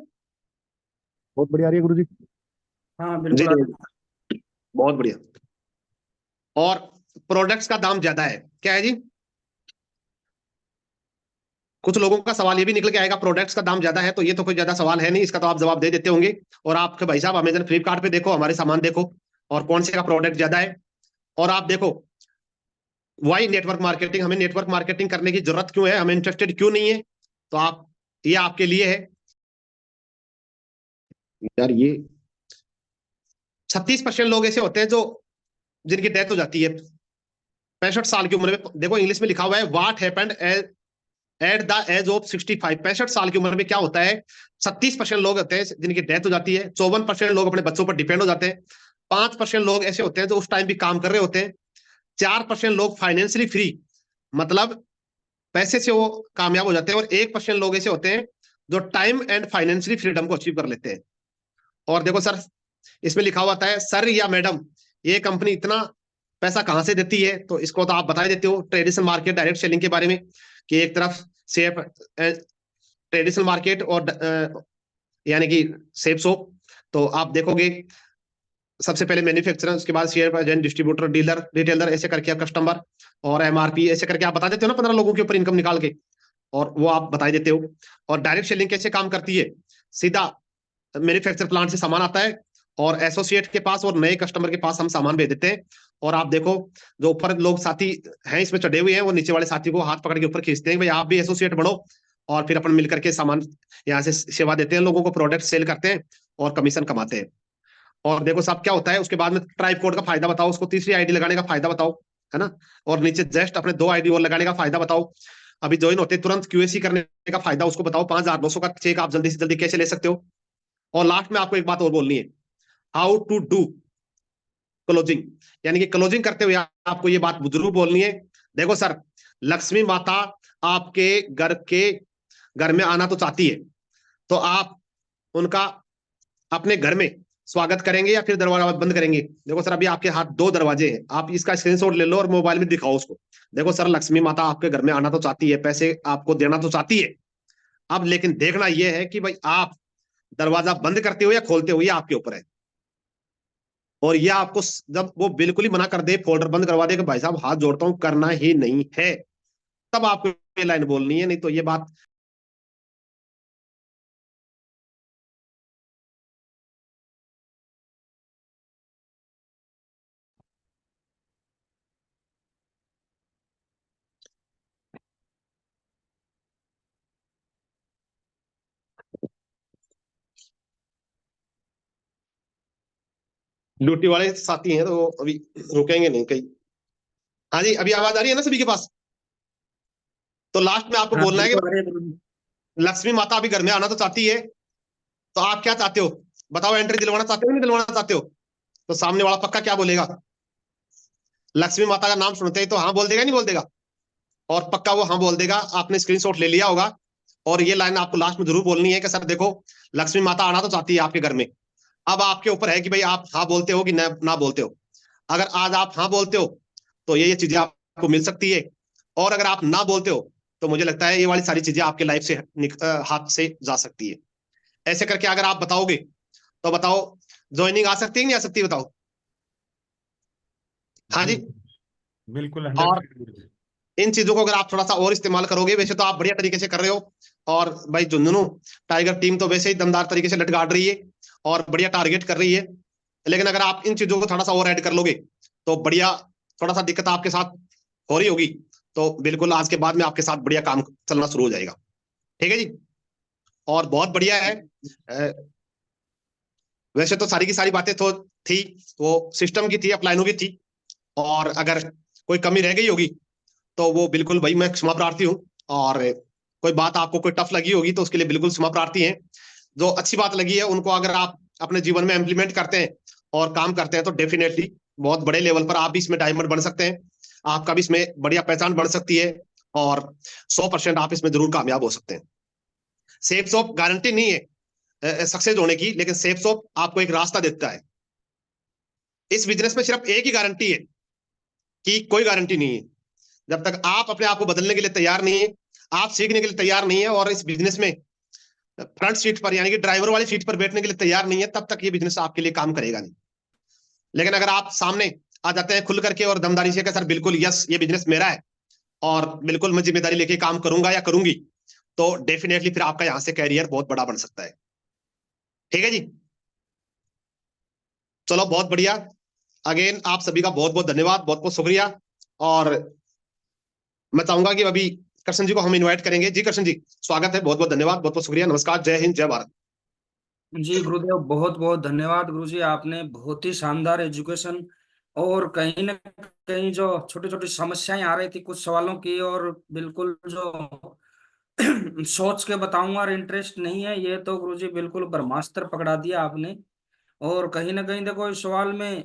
बहुत बढ़िया आ रही है गुरुजी। हाँ जी बिल्कुल जी, बहुत बढ़िया। और प्रोडक्ट्स का दाम ज्यादा है, क्या है जी? कुछ लोगों का सवाल ये भी निकल के आएगा, प्रोडक्ट्स का दाम ज्यादा है, तो ये तो कोई ज्यादा सवाल है नहीं, इसका तो आप जवाब दे देते होंगे। और आपके भाई साहब अमेजन फ्लिपकार्ट पे देखो, हमारे सामान देखो, और कौन से का प्रोडक्ट ज्यादा है। और आप देखो वाई नेटवर्क मार्केटिंग, हमें नेटवर्क मार्केटिंग करने की जरूरत क्यों है, हमें इंटरेस्टेड क्यों नहीं है? तो आप, ये आपके लिए है यार। ये 36% लोग ऐसे होते हैं जो जिनकी डेथ हो जाती है 65 साल की उम्र में। देखो इंग्लिश में लिखा हुआ है, what happened at the age of 65। 65 साल की उम्र में क्या होता है? 36% लोग होते हैं जिनकी डेथ हो जाती है, 54% लोग अपने बच्चों पर डिपेंड हो जाते हैं, 5% लोग ऐसे होते हैं जो उस टाइम भी काम कर रहे होते हैं, 4% लोग फाइनेंशियली फ्री, मतलब पैसे से वो कामयाब हो जाते हैं, और 1% लोग ऐसे होते हैं जो टाइम एंड फाइनेंशियली फ्रीडम को अचीव कर लेते हैं। और देखो सर, इसमें लिखा हुआ है, सर या मैडम ये कंपनी इतना पैसा कहां से देती है? तो इसको तो आप बता ही देते हो, ट्रेडिशनल मार्केट डायरेक्ट सेलिंग के बारे में, कि एक तरफ सेफ ट्रेडिशनल मार्केट और यानी कि सेफ शॉप। तो आप देखोगे सबसे पहले मैन्युफैक्चरर, उसके बाद share agent, distributor, dealer, retailer, ऐसे करके कस्टमर और एमआरपी, ऐसे करके आप बता देते हो ना 15 लोगों के ऊपर इनकम निकाल के, और वो आप बता देते हो। और डायरेक्ट सेलिंग कैसे काम करती है? सीधा मैन्युफैक्चर प्लांट से सामान आता है और एसोसिएट के पास और नए कस्टमर के पास हम सामान भेज देते हैं। और आप देखो जो ऊपर लोग साथी हैं इसमें चढ़े हुए हैं, वो नीचे वाले साथी को हाथ पकड़ के ऊपर खींचते हैं, भाई आप भी एसोसिएट बढ़ो और फिर अपन मिलकर के सामान यहाँ से सेवा देते हैं, लोगों को प्रोडक्ट सेल करते हैं और कमीशन कमाते हैं। और देखो साहब क्या होता है, उसके बाद में ट्राइब कोड का फायदा बताओ, उसको तीसरी आईडी लगाने का फायदा बताओ, है ना। और नीचे जस्ट अपने 2 आईडी और लगाने का फायदा बताओ। अभी ज्वाइन होते तुरंत क्यूएसी करने का फायदा उसको बताओ, 5,200 का चेक आप जल्दी से जल्दी कैसे ले सकते हो। और लास्ट में आपको एक बात और बोलनी है, हाउ टू डू क्लोजिंग, यानी कि क्लोजिंग करते हुए आपको ये बात जरूर बोलनी है। देखो सर, लक्ष्मी माता आपके घर में आना तो चाहती है, तो आप उनका अपने घर में स्वागत करेंगे या फिर दरवाजा बंद करेंगे। देखो सर, अभी आपके हाथ 2 दरवाजे हैं, आप इसका स्क्रीनशॉट ले लो और मोबाइल में दिखाओ उसको। देखो सर, लक्ष्मी माता आपके घर में आना तो चाहती है, पैसे आपको देना तो चाहती है, अब लेकिन देखना यह है कि भाई आप दरवाजा बंद करते हो या खोलते हो, ये आपके ऊपर है। और ये आपको जब वो बिल्कुल ही मना कर दे, फोल्डर बंद करवा दे कि भाई साहब हाथ जोड़ता हूं, करना ही नहीं है, तब आपको ये लाइन बोलनी है, नहीं तो ये बात ड्यूटी वाले साथी हैं तो वो अभी रुकेंगे नहीं कहीं। हाँ जी, अभी आवाज आ रही है ना सभी के पास। तो लास्ट में आपको हाँ बोलना है बिल्कुल आ रही कि है गुरुजी। लक्ष्मी माता अभी घर में आना तो चाहती है, तो आप क्या चाहते हो बताओ, एंट्री दिलवाना चाहते हो नहीं दिलवाना चाहते हो। तो सामने वाला पक्का क्या बोलेगा, लक्ष्मी माता का नाम सुनते ही तो हाँ बोल देगा, नहीं बोल देगा। और पक्का वो हाँ बोल देगा, आपने स्क्रीनशॉट ले लिया होगा। और ये लाइन आपको लास्ट में जरूर बोलनी है कि सर देखो, लक्ष्मी माता आना तो चाहती है आपके घर में, अब आपके ऊपर है कि भाई आप हाँ बोलते हो कि ना बोलते हो। अगर आज आप हाँ बोलते हो तो ये चीजें आपको मिल सकती है, और अगर आप ना बोलते हो तो मुझे लगता है ये वाली सारी चीजें आपके लाइफ से हाथ से जा सकती है। ऐसे करके अगर आप बताओगे तो बताओ, ज्वाइनिंग आ सकती है नहीं आ सकती, बताओ। हाँ जी। बिल्कुल और 100%। इन चीजों को अगर आप थोड़ा सा और इस्तेमाल करोगे, वैसे तो आप बढ़िया तरीके से कर रहे हो, और भाई झुंझुनू टाइगर टीम तो वैसे ही दमदार तरीके से लटकाट रही है और बढ़िया टारगेट कर रही है, लेकिन अगर आप इन चीजों को थोड़ा सा और ऐड कर लोगे तो बढ़िया, थोड़ा सा दिक्कत आपके साथ हो रही होगी, तो बिल्कुल आज के बाद में आपके साथ बढ़िया काम चलना शुरू हो जाएगा। ठीक है जी, और बहुत बढ़िया है। वैसे तो सारी की सारी बातें तो थी, वो सिस्टम की थी, अपलाइनों की थी, और अगर कोई कमी रह गई होगी तो वो बिल्कुल भाई मैं क्षमा प्रार्थी हूँ, और कोई बात आपको कोई टफ लगी होगी तो उसके लिए बिल्कुल क्षमा प्रार्थी है। जो अच्छी बात लगी है उनको अगर आप अपने जीवन में इम्प्लीमेंट करते हैं और काम करते हैं तो डेफिनेटली बहुत बड़े लेवल पर आप भी इसमें डायमंड बन सकते हैं, आपका भी इसमें बढ़िया पहचान बढ़ सकती है, और 100% आप इसमें जरूर कामयाब हो सकते हैं। सेफ शॉप गारंटी नहीं है सक्सेस होने की, लेकिन सेफ शॉप आपको एक रास्ता देता है। इस बिजनेस में सिर्फ एक ही गारंटी है कि कोई गारंटी नहीं है, जब तक आप अपने आप को बदलने के लिए तैयार नहीं है, आप सीखने के लिए तैयार नहीं है, और इस बिजनेस में फ्रंट सीट पर यानी कि ड्राइवर वाली सीट पर बैठने के लिए तैयार नहीं है, तब तक ये बिजनेस आपके लिए काम करेगा नहीं। लेकिन अगर आप सामने आ जाते हैं खुल करके और दमदारी से, सर बिल्कुल यस ये बिजनेस मेरा है और बिल्कुल मैं जिम्मेदारी लेके काम करूंगा या करूंगी, तो डेफिनेटली फिर आपका यहां से कैरियर बहुत बड़ा बन सकता है। ठीक है जी, चलो बहुत बढ़िया। अगेन आप सभी का बहुत बहुत धन्यवाद, बहुत बहुत शुक्रिया। और मैं चाहूंगा कि अभी कृष्ण जी को हम इनवाइट करेंगे। जी कृष्ण जी, स्वागत है, बहुत बहुत धन्यवाद, बहुत बहुत शुक्रिया, नमस्कार, जय हिंद, जय भारत। जी गुरुदेव, बहुत बहुत धन्यवाद गुरुजी, आपने बहुत ही शानदार एजुकेशन, और कहीं ना कहीं जो छोटी छोटी समस्याएं आ रही थी कुछ सवालों की, और बिल्कुल जो सोच के बताऊंगा और इंटरेस्ट नहीं है, ये तो गुरुजी बिल्कुल ब्रह्मास्त्र पकड़ा दिया आपने। और कहीं ना कहीं देखो, इस सवाल में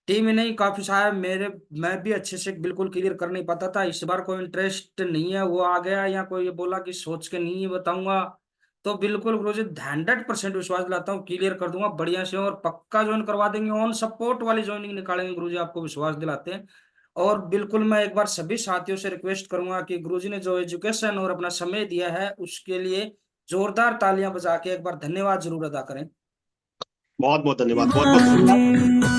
टीम ही नहीं, काफी सारे मेरे, मैं भी अच्छे से बिल्कुल क्लियर कर नहीं पाता था। इस बार कोई इंटरेस्ट नहीं है वो आ गया, या कोई ये बोला कि सोच के नहीं बताऊंगा, तो बिल्कुल गुरुजी 100% विश्वास दिलाता हूँ क्लियर कर दूंगा बढ़िया से, और पक्का ज्वाइन करवा देंगे, ऑन सपोर्ट वाली ज्वाइनिंग निकालेंगे गुरुजी, आपको विश्वास दिलाते हैं। और बिल्कुल मैं एक बार सभी साथियों से रिक्वेस्ट करूंगा कि गुरुजी ने जो एजुकेशन और अपना समय दिया है उसके लिए जोरदार तालियां बजा के एक बार धन्यवाद जरूर अदा करें। बहुत बहुत धन्यवाद, बहुत बहुत शुक्रिया।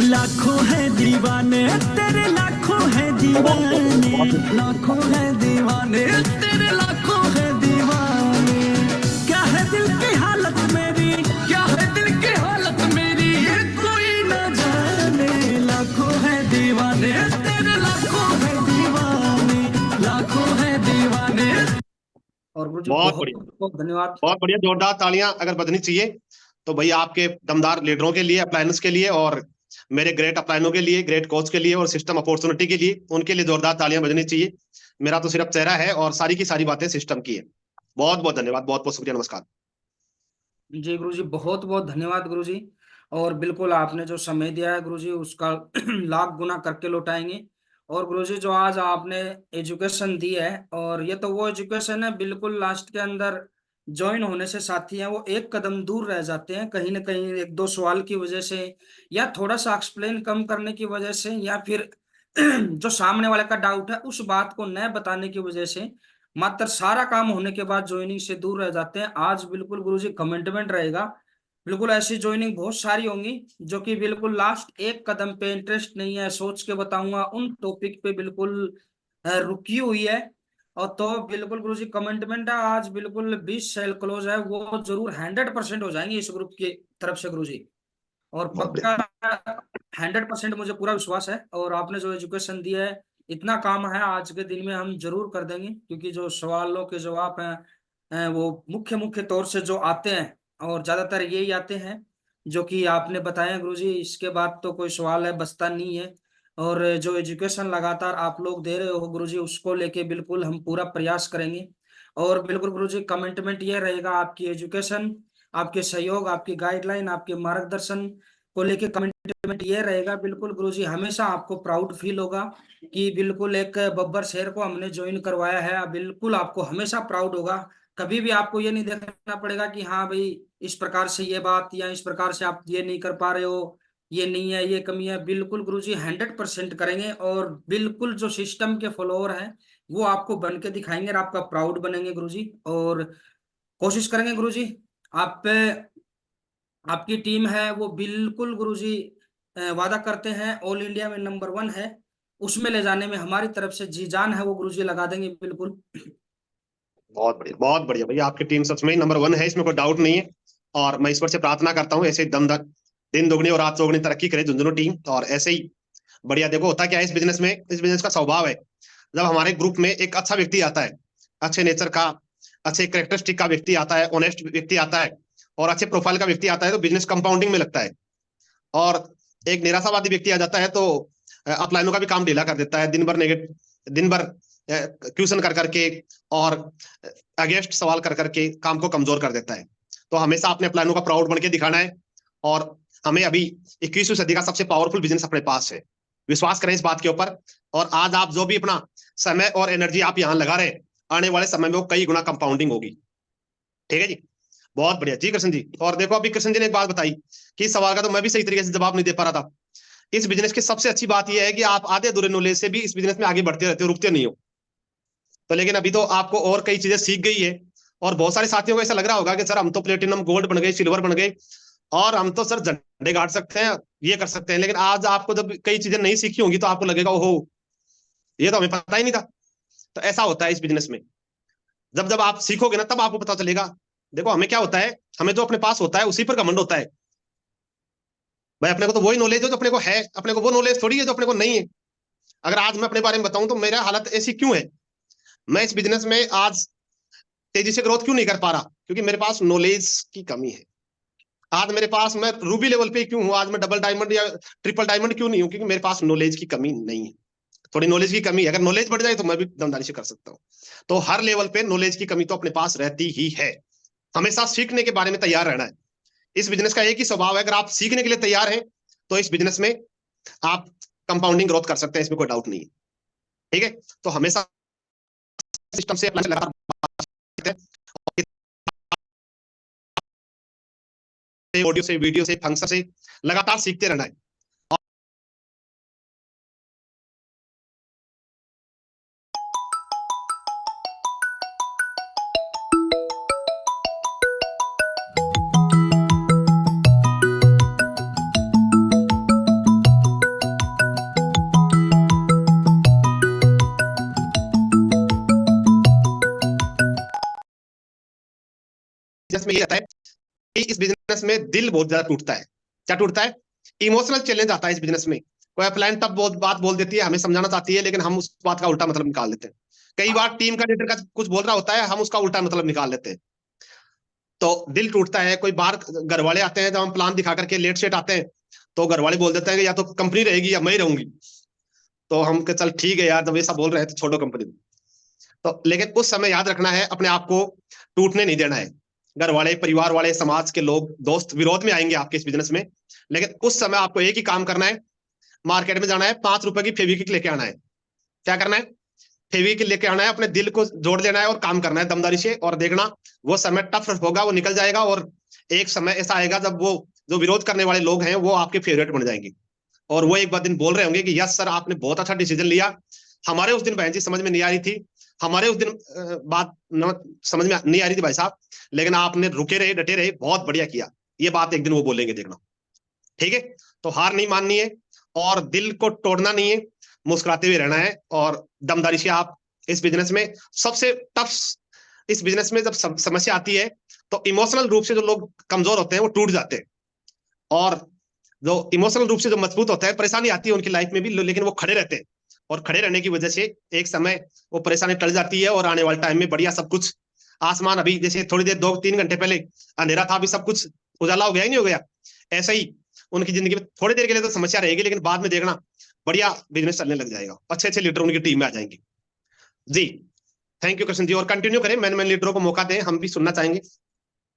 लाखों है दीवाने तेरे, लाखों है दीवाने, लाखों है दीवाने तेरे, लाखों है दीवाने। क्या है दिल की हालत मेरी, क्या है दिल की हालत मेरी, ये कोई न जाने। लाखों है दीवाने तेरे, लाखों है दीवाने। और गुरुजी बहुत बहुत बढ़िया, बहुत धन्यवाद। बहुत बढ़िया, जोरदार तालियां अगर बजनी चाहिए तो भैया आपके दमदार लीडरों के लिए, अप्लायंस के लिए, और मेरे ग्रेट अप्लायनों के लिए, ग्रेट कोच के लिए, और सिस्टम अपॉर्चुनिटी के लिए, उनके लिए जोरदार तालियां बजनी चाहिए। मेरा तो सिर्फ चेहरा है और सारी की सारी बातें सिस्टम की है। बहुत बहुत धन्यवाद, बहुत बहुत शुक्रिया, नमस्कार। जी गुरुजी बहुत बहुत धन्यवाद गुरुजी। और बिल्कुल आपने जो समय दिया है गुरुजी उसका लाख गुना करके लौटाएंगे। और गुरुजी जो आज आपने एजुकेशन दी है, और ये तो वो एजुकेशन है बिल्कुल लास्ट के अंदर ज्वाइन होने से साथी हैं वो एक कदम दूर रह जाते हैं, कहीं ना कहीं एक दो सवाल की वजह से, या थोड़ा सा एक्सप्लेन कम करने की वजह से, या फिर जो सामने वाले का डाउट है उस बात को न बताने की वजह से, मात्र सारा काम होने के बाद ज्वाइनिंग से दूर रह जाते हैं। आज बिल्कुल गुरुजी कमिटमेंट रहेगा, बिल्कुल ऐसी ज्वाइनिंग बहुत सारी होंगी जो कि बिल्कुल लास्ट एक कदम पे इंटरेस्ट नहीं है, सोच के बताऊंगा उन टॉपिक पे बिल्कुल रुकी हुई है। और तो बिल्कुल गुरुजी कमिटमेंट है, आज बिल्कुल 20 सेल क्लोज है, वो जरूर 100% हो जाएंगे इस ग्रुप की तरफ से गुरुजी। और बहुत पक्का बढ़िया। 100% मुझे पूरा विश्वास है। और आपने जो एजुकेशन दिया है, इतना काम है आज के दिन में हम जरूर कर देंगे, क्योंकि जो सवालों के जवाब हैं वो मुख्य मुख्य तौर से जो आते हैं, और ज्यादातर यही आते हैं जो कि आपने बताया गुरुजी। इसके बाद तो कोई सवाल है बचता नहीं है। और जो एजुकेशन लगातार आप लोग दे रहे हो गुरुजी, उसको लेके बिल्कुल हम पूरा प्रयास करेंगे। और बिल्कुल गुरुजी कमिटमेंट ये रहेगा, आपकी एजुकेशन, आपके सहयोग, आपकी गाइडलाइन, आपके मार्गदर्शन को लेके कमिटमेंट ये रहेगा बिल्कुल गुरुजी, हमेशा आपको प्राउड फील होगा कि बिल्कुल एक बब्बर शेर को हमने ज्वाइन करवाया है। बिल्कुल आपको हमेशा प्राउड होगा, कभी भी आपको ये नहीं देखना पड़ेगा कि हाँ भाई इस प्रकार से ये बात, या इस प्रकार से आप ये नहीं कर पा रहे हो, ये नहीं है, ये कमी है। बिल्कुल गुरुजी 100% करेंगे, और बिल्कुल जो सिस्टम के फॉलोअर हैं वो आपको बन के दिखाएंगे और आपका प्राउड बनेंगे गुरुजी। और कोशिश करेंगे गुरुजी आप पे, आपकी टीम है वो बिल्कुल गुरुजी वादा करते हैं ऑल इंडिया में नंबर 1 है, उसमें ले जाने में हमारी तरफ से जी जान है वो गुरुजी लगा देंगे बिल्कुल। बहुत बढ़िया, बहुत बढ़िया भैया, आपकी टीम सच में ही नंबर 1 है, इसमें कोई डाउट नहीं है। और मैं ईश्वर से प्रार्थना करता हूँ ऐसे ही दम दिन दुगनी और रात चौगनी तरक्की करे झुंझुनू टीम, और ऐसे ही बढ़िया। देखो होता क्या है इस बिजनेस में, इस बिजनेस का स्वभाव है, जब हमारे ग्रुप में एक अच्छा व्यक्ति आता है, अच्छे नेचर का, अच्छे कैरेक्टरिस्टिक का व्यक्ति आता है, ऑनेस्ट व्यक्ति आता है, और अच्छे प्रोफाइल का व्यक्ति आता है, तो बिजनेस कंपाउंडिंग में लगता है। और एक निराशावादी व्यक्ति आ जाता है तो अपलाइनों का भी काम ढीला कर देता है, दिन भर क्वेश्चन कर करके और अगेंस्ट सवाल कर करके काम को कमजोर कर देता है। तो हमेशा अपने अपलाइनों का प्राउड बन के दिखाना है, और हमें अभी 21वीं सदी का सबसे पावरफुल बिजनेस अपने पास है, विश्वास करें इस बात के ऊपर। और आज आप जो भी अपना समय और एनर्जी आप यहाँ लगा रहे हैं, आने वाले समय में वो कई गुना कंपाउंडिंग होगी। ठीक है जी, बहुत बढ़िया जी कृष्ण जी। और देखो अभी कृष्ण जी ने एक बात बताई कि इस सवाल का तो मैं भी सही तरीके से जवाब नहीं दे पा रहा था। इस बिजनेस की सबसे अच्छी बात यह है कि आप आधे अधूरे नॉलेज से भी इस बिजनेस में आगे बढ़ते रहते हो, रुकते नहीं हो। तो लेकिन अभी तो आपको और कई चीजें सीख गई है, और बहुत सारे साथियों को ऐसा लग रहा होगा कि सर हम तो प्लेटिनम गोल्ड बन गए, सिल्वर बन गए, और हम तो सर झंडे गाड़ सकते हैं, ये कर सकते हैं। लेकिन आज आपको जब कई चीजें नहीं सीखी होंगी तो आपको लगेगा ओहो ये तो हमें पता ही नहीं था। तो ऐसा होता है इस बिजनेस में, जब जब आप सीखोगे ना तब आपको पता चलेगा। देखो हमें क्या होता है, हमें जो अपने पास होता है उसी पर घमंड होता है भाई। अपने को तो वही नॉलेज है जो अपने को है, अपने को वो नॉलेज थोड़ी है जो अपने को नहीं है। अगर आज मैं अपने बारे में बताऊं तो मेरा हालत ऐसी क्यों है, मैं इस बिजनेस में आज तेजी से ग्रोथ क्यों नहीं कर पा रहा, क्योंकि मेरे पास नॉलेज की कमी है। आज मेरे पास, मैं रूबी लेवल पे क्यों हूं, आज मैं डबल डायमंड या ट्रिपल डायमंड क्यों नहीं हूं, क्योंकि मेरे पास नॉलेज की कमी नहीं है, थोड़ी नॉलेज की कमी है। अगर नॉलेज बढ़ जाए तो मैं भी दमदारी से कर सकता हूँ। तो हर लेवल पे नॉलेज की कमी तो अपने पास रहती ही है, हमेशा सीखने के बारे में तैयार रहना है। इस बिजनेस का एक ही स्वभाव है, अगर आप सीखने के लिए तैयार हैं तो इस बिजनेस में आप कंपाउंडिंग ग्रोथ कर सकते हैं, इसमें कोई डाउट नहीं है। ठीक है, तो हमेशा सिस्टम से लगातार ऑडियो से, वीडियो से, फंक्शन से लगातार सीखते रहना है। बिजनेस में ये रहता है कि इस बिजनेस में दिल बहुत ज्यादा टूटता है। क्या टूटता है? इमोशनल चैलेंज आता है इस बिजनेस में। कोई क्लाइंट तब बहुत बात बोल देती है, हमें समझाना चाहती है, लेकिन हम उस बात का उल्टा मतलब निकाल देते हैं। कई बार टीम का लीडर का कुछ बोल रहा होता है, हम उसका उल्टा मतलब निकाल लेते हैं, तो दिल टूटता है। कोई बार घर वाले आते हैं, जब हम प्लान दिखा करके लेट सेट आते हैं, तो घर वाले बोल देते हैं कि या तो कंपनी रहेगी या मैं ही रहूंगी। तो हम कहे चल ठीक है यार, जब ऐसा बोल रहे हैं तो छोड़ो कंपनी। तो लेकिन उस समय याद रखना है, अपने आप को टूटने नहीं देना है। घर वाले, परिवार वाले, समाज के लोग, दोस्त विरोध में आएंगे आपके इस बिजनेस में, लेकिन उस समय आपको एक ही काम करना है, मार्केट में जाना है, 5 रुपए की फेविक्विक लेके आना है। क्या करना है? फेविक्विक लेके आना है, अपने दिल को जोड़ लेना है और काम करना है दमदारी से, और देखना वो समय टफ होगा, वो निकल जाएगा, और एक समय ऐसा आएगा जब वो जो विरोध करने वाले लोग हैं वो आपके फेवरेट बन जाएंगे, और वो एक बार दिन बोल रहे होंगे कि यस सर, आपने बहुत अच्छा डिसीजन लिया, हमारे उस दिन बहन जी समझ में नहीं आ रही थी, हमारे उस दिन बात समझ में नहीं आ रही थी भाई साहब, लेकिन आपने रुके रहे, डटे रहे, बहुत बढ़िया किया। ये बात एक दिन वो बोलेंगे, देखना। ठीक है? तो हार नहीं माननी है और दिल को तोड़ना नहीं है, मुस्कुराते हुए रहना है, और दमदारी से आप इस बिजनेस में सबसे टफ, इस बिजनेस में जब समस्या आती है तो इमोशनल रूप से जो लोग कमजोर होते हैं वो टूट जाते हैं, और जो इमोशनल रूप से जो मजबूत होता है, परेशानी आती है उनकी लाइफ में भी, लेकिन वो खड़े रहते हैं, और खड़े रहने की वजह से एक समय वो परेशानी टल जाती है, और आने वाले टाइम में बढ़िया सब कुछ, आसमान अभी जैसे थोड़ी देर 2-3 घंटे पहले अंधेरा था, अभी सब कुछ उजाला हो गया, ही नहीं हो गया? ऐसा ही उनकी जिंदगी में थोड़ी देर के लिए तो समस्या रहेगी, लेकिन बाद में देखना बढ़िया बिजनेस चलने लग जाएगा, अच्छे अच्छे लीडर उनकी टीम में आ जाएंगे। जी थैंक यू कृष्ण जी, और कंटिन्यू करें, मैन लीडरों को मौका दें, हम भी सुनना चाहेंगे।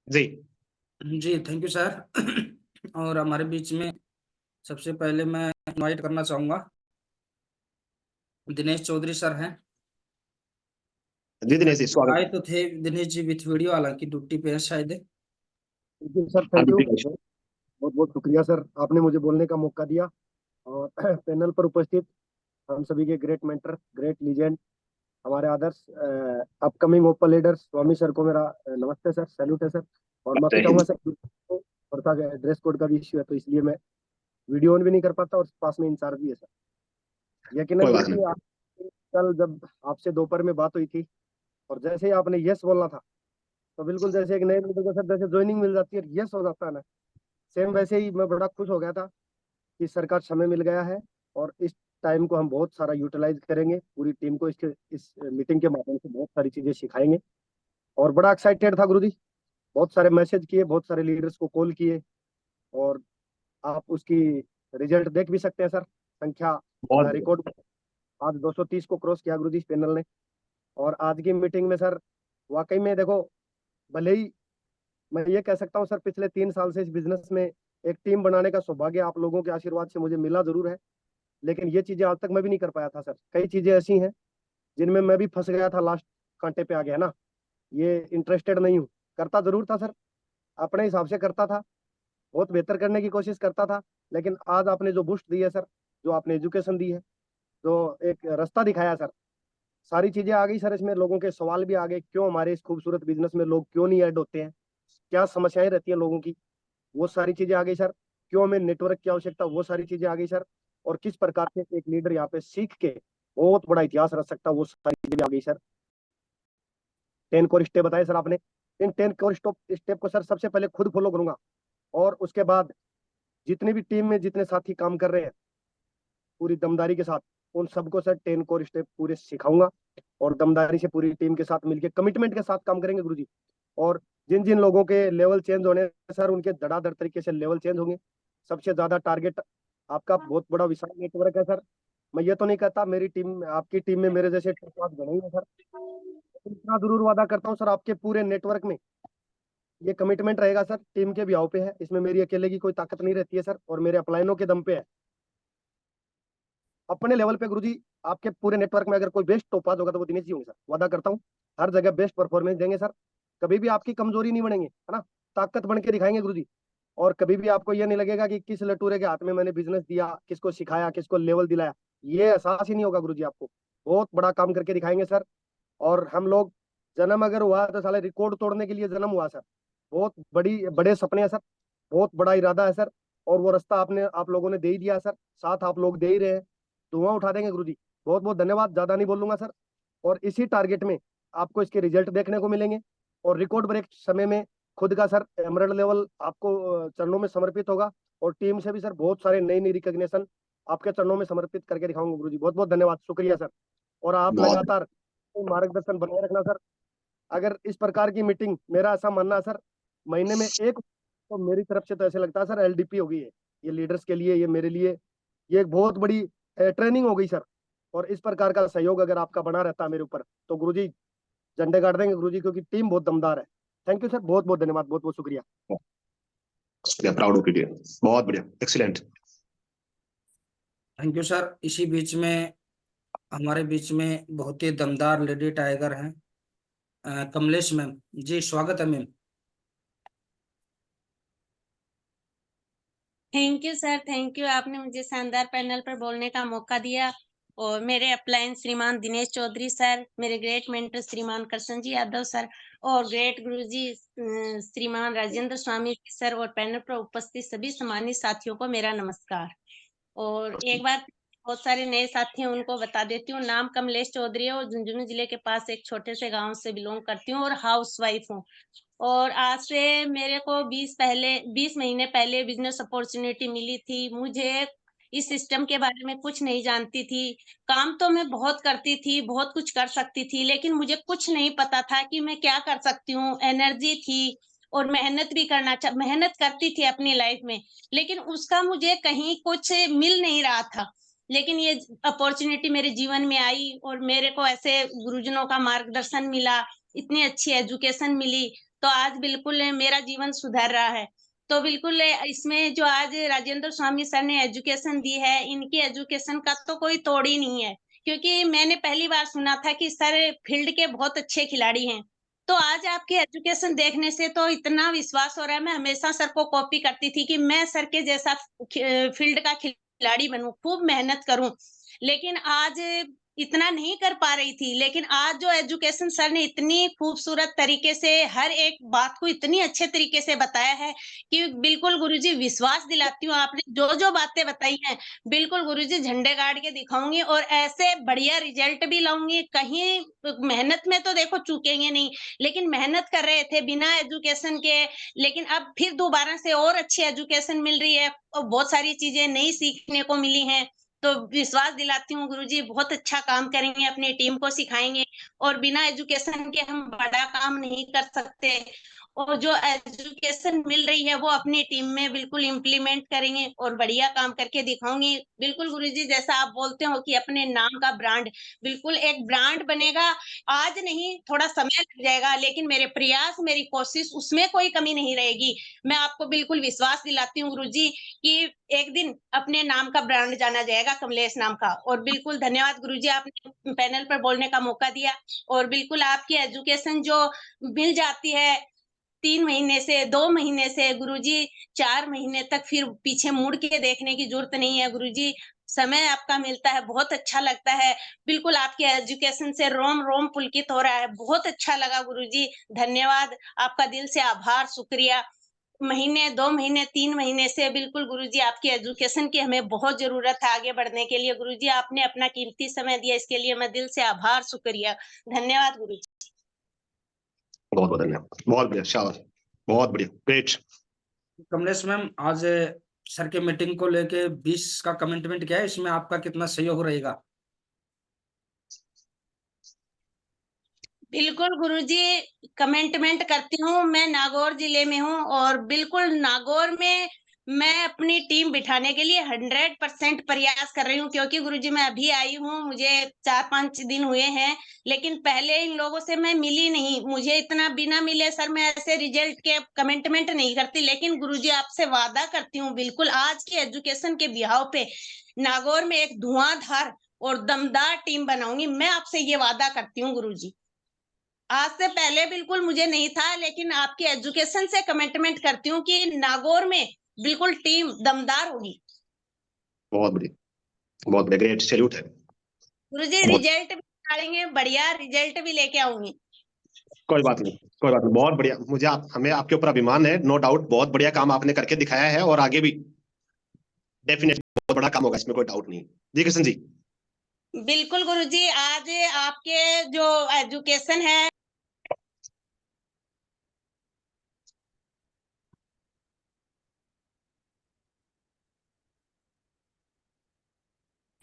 जी जी थैंक यू सर। और हमारे बीच में सबसे पहले मैं इनवाइट करना चाहूंगा दिनेश चौधरी सर हैं। जी दिनेश जी, आए स्वागत तो थे दिनेश जी विथ वीडियो, हालांकि ड्यूटी पे है शायद। Thank you sir, thank you, बहुत बहुत शुक्रिया सर, आपने मुझे बोलने का मौका दिया। और पैनल पर उपस्थित हम सभी के ग्रेट मेंटर, ग्रेट लीजेंड, हमारे आदर्श अपकमिंग ओपन लीडर स्वामी सर को मेरा नमस्ते सर, सैल्यूट है सर। और माफी चाहूंगा सर, और था ड्रेस कोड का भी इश्यू है, तो इसलिए मैं वीडियो ऑन भी नहीं कर पाता, और पास में इंचार्ज भी है सर। यकीनन कोई बात गुरु जी, नहीं। कल जब आपसे दोपहर में बात हुई थी, और जैसे ही आपने यस बोलना था, तो बिल्कुल जैसे एक नए लीडर को सर जैसे ज्वाइनिंग मिल जाती है, यस हो जाता है ना, सेम वैसे ही मैं बड़ा खुश हो गया था कि सर का समय मिल गया है, और इस टाइम को हम बहुत सारा यूटिलाइज करेंगे, पूरी टीम को इसके इस मीटिंग के माध्यम से बहुत सारी चीजें सिखाएंगे। और बड़ा एक्साइटेड था गुरुजी, बहुत सारे मैसेज किए, बहुत सारे लीडर्स को कॉल किए, और आप उसकी रिजल्ट देख भी सकते हैं सर, संख्या बहुत रिकॉर्ड आज 230 को क्रॉस किया गुरुजी पैनल ने। और आज की मीटिंग में सर वाकई में देखो, भले ही मैं ये कह सकता हूँ सर, पिछले 3 साल से इस बिजनेस में एक टीम बनाने का सौभाग्य आप लोगों के आशीर्वाद से मुझे मिला जरूर है, लेकिन ये चीजें आज तक मैं भी नहीं कर पाया था सर। कई चीजें ऐसी हैं जिनमें मैं भी फंस गया था, लास्ट कांटे पे आ गया ना, ये इंटरेस्टेड नहीं हूँ। करता जरूर था सर, अपने हिसाब से करता था, बहुत बेहतर करने की कोशिश करता था, लेकिन आज आपने जो बूस्ट दी है सर, जो आपने एजुकेशन दी है, जो एक रास्ता दिखाया सर, सारी चीजें आ गई सर इसमें, लोगों के सवाल भी आ गए, क्यों हमारे इस खूबसूरत बिजनेस में लोग क्यों नहीं ऐड होते हैं, क्या समस्याएं रहती हैं लोगों की, वो सारी चीजें आ गई सर। क्यों हमें नेटवर्क की आवश्यकता, वो सारी चीजें आ गई सर। और किस प्रकार से एक लीडर यहाँ पे सीख के बहुत बड़ा इतिहास रच सकता, वो सारी चीजें आ गई सर। 10 कोर स्टेप बताए सर आपने, इन 10 कोर स्टेप को सर सबसे पहले खुद फॉलो करूंगा, और उसके बाद जितनी भी टीम में जितने साथी काम कर रहे हैं पूरी दमदारी के साथ, उन सबको सर 10 कोर स्टेप पूरे सिखाऊंगा, और दमदारी से पूरी टीम के साथ मिलकर कमिटमेंट के साथ काम करेंगे गुरुजी। और जिन जिन लोगों के लेवल चेंज होने सर, उनके धड़ाधड़ तरीके से लेवल चेंज होंगे। सबसे ज्यादा टारगेट आपका बहुत बड़ा विशाल नेटवर्क है सर, मैं ये तो नहीं कहता मेरी टीम, आपकी टीम में मेरे जैसे टॉप घने ही है सर, लेकिन इतना जरूर वादा करता हूँ सर, आपके पूरे नेटवर्क में ये कमिटमेंट रहेगा सर, टीम के भाव पे है, इसमें मेरी अकेले की कोई ताकत नहीं रहती है सर, और मेरे अपलाइनों के दम पे है। अपने लेवल पे गुरुजी, आपके पूरे नेटवर्क में अगर कोई बेस्ट टोपाज होगा तो वो दिनेश जी होंगे सर, वादा करता हूँ, हर जगह बेस्ट परफॉर्मेंस देंगे सर, कभी भी आपकी कमजोरी नहीं बनेंगे, है ना, ताकत बन के दिखाएंगे गुरुजी। और कभी भी आपको ये नहीं लगेगा कि किस लटूरे के हाथ में मैंने बिजनेस दिया, किसको सिखाया, किसको लेवल दिलाया, ये एहसास ही नहीं होगा गुरुजी। आपको बहुत बड़ा काम करके दिखाएंगे सर। और हम लोग, जन्म अगर हुआ तो साले रिकॉर्ड तोड़ने के लिए जन्म हुआ सर, बहुत बड़े सपने हैं सर, बहुत बड़ा इरादा है सर, और वो रास्ता आप लोगों ने दे ही दिया सर, साथ आप लोग दे ही रहे हैं, धुआं उठा देंगे गुरुजी। बहुत बहुत धन्यवाद, ज्यादा नहीं बोलूंगा सर। और इसी टारगेट में आपको इसके रिजल्ट देखने को मिलेंगे, और रिकॉर्ड ब्रेक समय में खुद का सर एमरल्ड लेवल आपको चरणों में समर्पित होगा, और टीम से भी सर बहुत सारे नई नई रिकॉग्निशन आपके चरणों में समर्पित करके दिखाऊंगा गुरुजी। बहुत बहुत धन्यवाद, शुक्रिया सर। और आप बहुत लगातार मार्गदर्शन बनाए रखना सर। अगर इस प्रकार की मीटिंग, मेरा ऐसा मानना है सर, महीने में एक, तो मेरी तरफ से तो ऐसे लगता है सर एलडीपी हो गई है ये लीडर्स के लिए, ये मेरे लिए ये एक बहुत बड़ी ट्रेनिंग हो गई सर। और इस प्रकार का सहयोग अगर आपका बना रहता है मेरे ऊपर, तो गुरुजी झंडे गाड़ देंगे गुरुजी, क्योंकि टीम बहुत दमदार है। थैंक यू सर, बहुत बहुत धन्यवाद, बहुत बहुत शुक्रिया। प्राउड ऑफ यू, बहुत बढ़िया, एक्सीलेंट। Thank you sir. इसी बीच में हमारे बीच में बहुत ही दमदार लेडी टाइगर हैं, कमलेश मैम जी, स्वागत है ma'am. Thank you sir, thank you. आपने मुझे शानदार पैनल पर बोलने का मौका दिया। और मेरे अपलाइन श्रीमान दिनेश चौधरी सर, मेरे ग्रेट मेंटर श्रीमान कृष्ण जी यादव सर, और ग्रेट गुरुजी श्रीमान राजेंद्र स्वामी सर, और पैनल पर उपस्थित सभी सम्मानित साथियों को मेरा नमस्कार। और एक बार बहुत सारे नए साथी हैं, उनको बता देती हूँ। नाम कमलेश चौधरी है और झुंझुनू जिले के पास एक छोटे से गांव से बिलोंग करती हूँ और हाउस वाइफ हूँ। और आज से मेरे को 20 महीने पहले बिजनेस अपॉर्चुनिटी मिली थी। मुझे इस सिस्टम के बारे में कुछ नहीं जानती थी। काम तो मैं बहुत करती थी, बहुत कुछ कर सकती थी, लेकिन मुझे कुछ नहीं पता था कि मैं क्या कर सकती हूँ। एनर्जी थी और मेहनत भी मेहनत करती थी अपनी लाइफ में, लेकिन उसका मुझे कहीं कुछ मिल नहीं रहा था। लेकिन ये अपॉर्चुनिटी मेरे जीवन में आई और मेरे को ऐसे गुरुजनों का मार्गदर्शन मिला, इतनी अच्छी एजुकेशन मिली, तो आज बिल्कुल मेरा जीवन सुधर रहा है। तो बिल्कुल इसमें जो आज राजेंद्र स्वामी सर ने एजुकेशन दी है, इनकी एजुकेशन का तो कोई तोड़ ही नहीं है। क्योंकि मैंने पहली बार सुना था कि सर फील्ड के बहुत अच्छे खिलाड़ी हैं। तो आज आपकी एजुकेशन देखने से तो इतना विश्वास हो रहा है। मैं हमेशा सर को कॉपी करती थी कि मैं सर के जैसा फील्ड का खिलाड़ी बनूं, खूब मेहनत करूं। लेकिन आज इतना नहीं कर पा रही थी, लेकिन आज जो एजुकेशन सर ने इतनी खूबसूरत तरीके से हर एक बात को इतनी अच्छे तरीके से बताया है कि बिल्कुल गुरुजी विश्वास दिलाती हूँ। आपने जो जो बातें बताई हैं, बिल्कुल गुरुजी झंडे गाड़ के दिखाऊंगी और ऐसे बढ़िया रिजल्ट भी लाऊंगी। कहीं मेहनत में तो देखो चूकेंगे नहीं, लेकिन मेहनत कर रहे थे बिना एजुकेशन के, लेकिन अब फिर दोबारा से और अच्छी एजुकेशन मिल रही है और बहुत सारी चीजें नई सीखने को मिली हैं। तो विश्वास दिलाती हूँ गुरुजी बहुत अच्छा काम करेंगे, अपनी टीम को सिखाएंगे और बिना एजुकेशन के हम बड़ा काम नहीं कर सकते। और जो एजुकेशन मिल रही है वो अपनी टीम में बिल्कुल इम्प्लीमेंट करेंगे और बढ़िया काम करके दिखाऊंगी। बिल्कुल गुरुजी जैसा आप बोलते हो कि अपने नाम का ब्रांड, बिल्कुल एक ब्रांड बनेगा। आज नहीं, थोड़ा समय लग जाएगा, लेकिन मेरे प्रयास, मेरी कोशिश, उसमें कोई कमी नहीं रहेगी। मैं आपको बिल्कुल विश्वास दिलाती हूँ गुरुजी कि एक दिन अपने नाम का ब्रांड जाना जाएगा, कमलेश नाम का। और बिल्कुल धन्यवाद गुरुजी, आपने पैनल पर बोलने का मौका दिया। और बिल्कुल आपकी एजुकेशन जो मिल जाती है 3 महीने से, 2 महीने से, गुरुजी 4 महीने तक फिर पीछे मुड़ के देखने की जरूरत नहीं है गुरुजी। समय आपका मिलता है, बहुत अच्छा लगता है। बिल्कुल आपके एजुकेशन से रोम रोम पुलकित हो रहा है। बहुत अच्छा लगा गुरुजी, धन्यवाद। आपका दिल से आभार, शुक्रिया। महीने, 2 महीने, 3 महीने से बिल्कुल गुरुजी आपकी एजुकेशन की हमें बहुत जरूरत है आगे बढ़ने के लिए। गुरुजी आपने अपना कीमती समय दिया, इसके लिए मैं दिल से आभार, शुक्रिया, धन्यवाद गुरुजी। बहुत बहुत धन्यवाद, बहुत बढ़िया, शाबाश, बहुत बढ़िया, ग्रेट। कमलेश मैम, आज सर के मीटिंग को लेके 20 का कमिटमेंट क्या है, इसमें आपका कितना सहयोग रहेगा? बिल्कुल गुरुजी, कमिटमेंट करती हूँ। मैं नागौर जिले में हूँ और बिल्कुल नागौर में मैं अपनी टीम बिठाने के लिए 100% प्रयास कर रही हूँ। क्योंकि गुरुजी मैं अभी आई हूँ, मुझे 4-5 दिन हुए हैं, लेकिन पहले इन लोगों से मैं मिली नहीं। मुझे इतना बिना मिले सर मैं ऐसे रिजल्ट के कमिटमेंट नहीं करती, लेकिन गुरुजी आपसे वादा करती हूँ, बिल्कुल आज की एजुकेशन के बिहाव पे नागौर में एक धुआंधार और दमदार टीम बनाऊंगी। मैं आपसे ये वादा करती हूँ गुरुजी। आज से पहले बिल्कुल मुझे नहीं था, लेकिन आपकी एजुकेशन से कमिटमेंट करती हूँ कि नागौर में बिल्कुल टीम दमदार होगी। बहुत बढ़िया, बहुत बढ़िया, ग्रेट, सैल्यूट है। गुरुजी बहुत, रिजल्ट भी निकालेंगे, बढ़िया रिजल्ट भी लेके आऊंगी। कोई बात नहीं, कोई बात नहीं, बहुत बढ़िया। हमें आपके ऊपर अभिमान है, नो डाउट। बहुत बढ़िया काम आपने करके दिखाया है और आगे भी डेफिनेटली बहुत बड़ा काम होगा, इसमें कोई डाउट नहीं। जी किशन जी। बिल्कुल गुरुजी, आज आपके जो एजुकेशन है,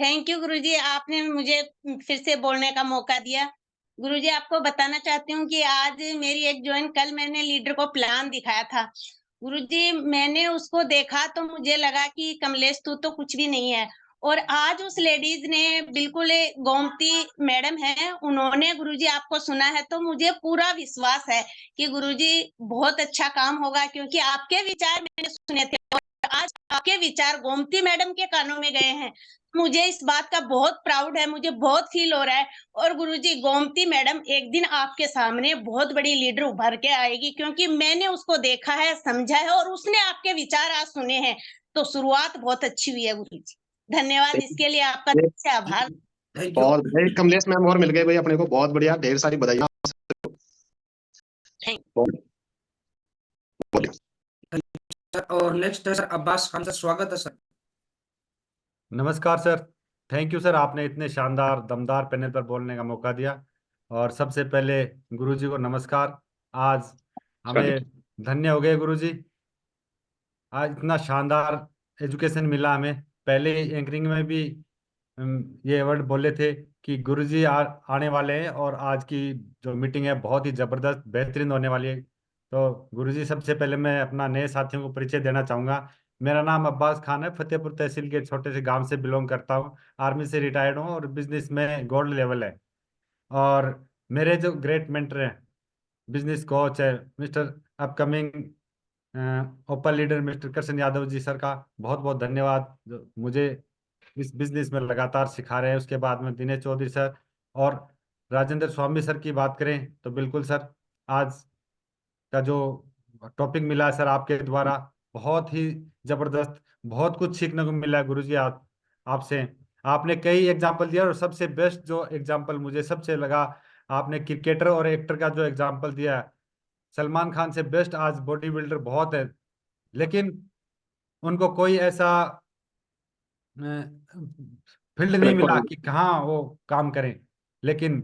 थैंक यू गुरुजी, आपने मुझे फिर से बोलने का मौका दिया। गुरुजी आपको बताना चाहती हूँ कि आज मेरी एक कल मैंने लीडर को प्लान दिखाया था। गुरुजी मैंने उसको देखा तो मुझे लगा कि कमलेश तू तो कुछ भी नहीं है, और आज उस लेडीज ने बिल्कुल गोमती मैडम है, उन्होंने गुरुजी आपको सुना है, तो मुझे पूरा विश्वास है कि गुरुजी बहुत अच्छा काम होगा, क्योंकि आपके विचार मैंने सुने थे और आज आपके विचार गोमती मैडम के कानों में गए हैं। मुझे इस बात का बहुत प्राउड है, मुझे बहुत फील हो रहा है। और गुरुजी गोमती मैडम एक दिन आपके सामने बहुत बड़ी लीडर उभर के आएगी, क्योंकि मैंने उसको देखा है, समझा है, और उसने आपके विचार आज सुने हैं। तो शुरुआत बहुत अच्छी हुई है गुरुजी। धन्यवाद, इसके लिए आपका दिल से आभार। Thank you. बहुत बढ़िया, कमलेश मैम और मिल गए भाई अपने को, बहुत बढ़िया, ढेर सारी बधाइयाँ। सर और नेक्स्ट है सर अब्बास खान सर, स्वागत है सर। नमस्कार सर, थैंक यू सर, आपने इतने शानदार दमदार पैनल पर बोलने का मौका दिया। और सबसे पहले गुरुजी को नमस्कार। आज हमें धन्य हो गए गुरुजी, आज इतना शानदार एजुकेशन मिला हमें। पहले एंकरिंग में भी ये वर्ड बोले थे कि गुरुजी आने वाले हैं और आज की जो मीटिंग है बहुत ही ज़बरदस्त बेहतरीन होने वाली है। तो गुरुजी सबसे पहले मैं अपना नए साथियों को परिचय देना चाहूँगा। मेरा नाम अब्बास खान है, फतेहपुर तहसील के छोटे से गांव से बिलोंग करता हूँ। आर्मी से रिटायर्ड हूँ और बिजनेस में गोल्ड लेवल है। और मेरे जो ग्रेट मेंटर हैं, बिजनेस कोच है mister upcoming open leader mister Krishna Yadav ji sir का बहुत बहुत धन्यवाद, जो मुझे इस बिजनेस में लगातार सिखा रहे हैं। उसके बाद में दिनेश चौधरी सर और राजेंद्र स्वामी सर की बात करें तो बिल्कुल सर, आज का जो टॉपिक मिला है सर आपके द्वारा बहुत ही जबरदस्त, बहुत कुछ सीखने को मिला है गुरुजी आपसे। आपने कई एग्जाम्पल दिया और सबसे बेस्ट जो एग्जाम्पल मुझे सबसे लगा, आपने क्रिकेटर और एक्टर का जो एग्जाम्पल दिया है। सलमान खान से बेस्ट आज बॉडी बिल्डर बहुत है, लेकिन उनको कोई ऐसा फील्ड नहीं मिला कि कहाँ वो काम करें। लेकिन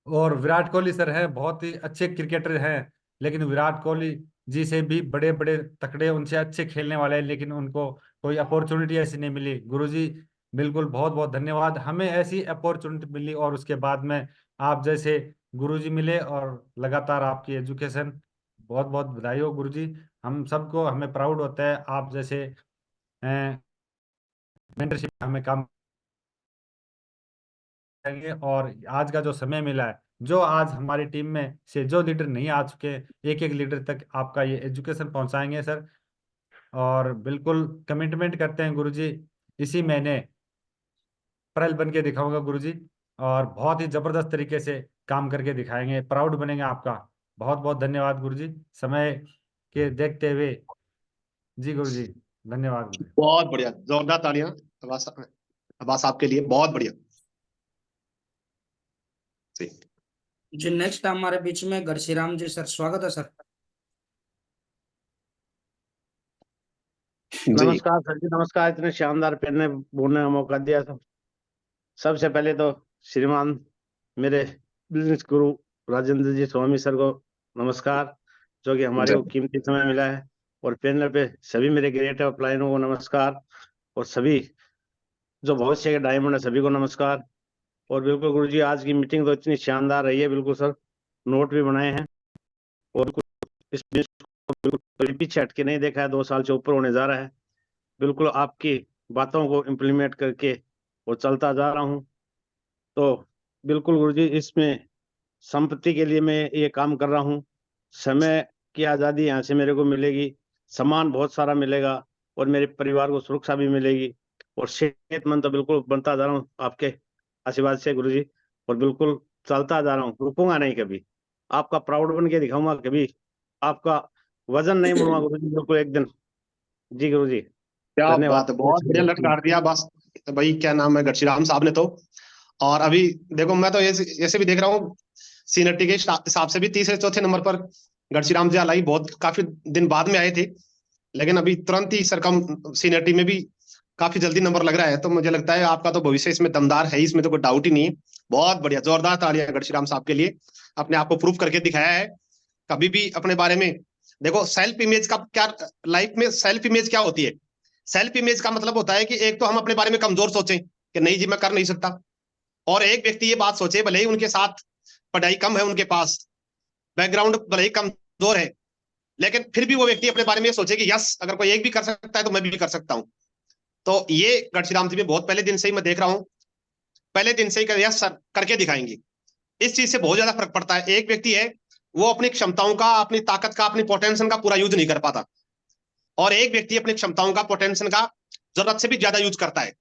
और विराट कोहली सर हैं, बहुत ही अच्छे क्रिकेटर हैं, लेकिन विराट कोहली जी से भी बड़े बड़े तकड़े, उनसे अच्छे खेलने वाले हैं, लेकिन उनको कोई अपॉर्चुनिटी ऐसी नहीं मिली। गुरुजी बिल्कुल बहुत बहुत धन्यवाद, हमें ऐसी अपॉर्चुनिटी मिली और उसके बाद में आप जैसे गुरुजी मिले और लगातार आपकी एजुकेशन, बहुत बहुत बधाई हो गुरुजी। हम सबको, हमें प्राउड होता है आप जैसे मेंटरशिप हमें काम करेंगे। और आज का जो समय मिला है, जो आज हमारी टीम में से जो लीडर नहीं आ चुके, एक एक लीडर तक आपका ये एजुकेशन पहुंचाएंगे सर। और बिल्कुल कमिटमेंट करते हैं गुरुजी, इसी महीने अप्रैल बन के दिखाऊंगा गुरुजी, और बहुत ही जबरदस्त तरीके से काम करके दिखाएंगे, प्राउड बनेंगे आपका। बहुत बहुत धन्यवाद गुरुजी, समय के देखते हुए। जी गुरुजी, धन्यवाद गुरुजी। बहुत बढ़िया, जोरदार तालियां अब्बास आपके लिए, बहुत बढ़िया। जी नेक्स्ट हमारे बीच में घरसीराम जी सर, स्वागत है सर। नमस्कार सर जी, नमस्कार। इतने शानदार पैनल बोलने का मौका दिया सब। सबसे पहले तो श्रीमान मेरे बिजनेस गुरु राजेंद्र जी स्वामी सर को नमस्कार, जो कि हमारे को कीमती समय मिला है। और पैनल पे सभी मेरे ग्रेट अपलाइनों को नमस्कार, और सभी जो भविष्य के डायमंड है सभी को नमस्कार। और बिल्कुल गुरु जी, आज की मीटिंग तो इतनी शानदार रही है, बिल्कुल सर नोट भी बनाए हैं, और इस बिल्कुल पीछे हटके नहीं देखा है। 2 साल से ऊपर होने जा रहा है, बिल्कुल आपकी बातों को इम्प्लीमेंट करके और चलता जा रहा हूँ। तो बिल्कुल गुरुजी, इसमें संपत्ति के लिए मैं ये काम कर रहा हूँ। समय की आज़ादी यहाँ से मेरे को मिलेगी, सामान बहुत सारा मिलेगा, और मेरे परिवार को सुरक्षा भी मिलेगी, और सेहतमंद तो बिल्कुल बनता जा रहा हूँ आपके आशीर्वाद से गुरुजी। और बिल्कुल चलता जा रहा हूँ, रुकूंगा नहीं कभी, आपका प्राउड बन के दिखाऊंगा, कभी आपका वजन नहीं बढ़ूंगा गुरुजी, बिल्कुल एक दिन। जी गुरुजी, क्या धन्यवाद। बात है, बहुत बढ़िया लटकाट दिया बस भाई, क्या नाम है घरसीराम साहब ने तो। और अभी देखो, मैं तो ऐसे भी देख रहा हूँ सीनियरिटी के हिसाब से भी तीसरे चौथे नंबर पर घरसीराम जी लाई, बहुत काफी दिन बाद में आए थे, लेकिन अभी तुरंत ही सरकम सीनियरिटी में भी काफी जल्दी नंबर लग रहा है। तो मुझे लगता है आपका तो भविष्य इसमें दमदार है, इसमें तो कोई डाउट ही नहीं है। बहुत बढ़िया, जोरदार तालियां घरसीराम साहब के लिए, अपने आप को प्रूव करके दिखाया है। कभी भी अपने बारे में देखो, सेल्फ इमेज का क्या, लाइफ में सेल्फ इमेज क्या होती है? सेल्फ इमेज का मतलब होता है कि एक तो हम अपने बारे में कमजोर सोचें कि नहीं जी मैं कर नहीं सकता, और एक व्यक्ति ये बात सोचे, भले ही उनके साथ पढ़ाई कम है, उनके पास बैकग्राउंड भले ही कमजोर है, लेकिन फिर भी वो व्यक्ति अपने बारे में सोचे कि यस, अगर कोई एक भी कर सकता है तो मैं भी कर सकता हूं। तो ये गढ़श्री जी में बहुत पहले दिन से ही मैं देख रहा हूँ, पहले दिन से ही यस सर करके दिखाएंगे। इस चीज से बहुत ज्यादा फर्क पड़ता है। एक व्यक्ति है वो अपनी क्षमताओं का, अपनी ताकत का, अपनी पोटेंशियल का पूरा यूज नहीं कर पाता, और एक व्यक्ति अपनी क्षमताओं का, पोटेंशियल का जरूरत से भी ज्यादा यूज करता है।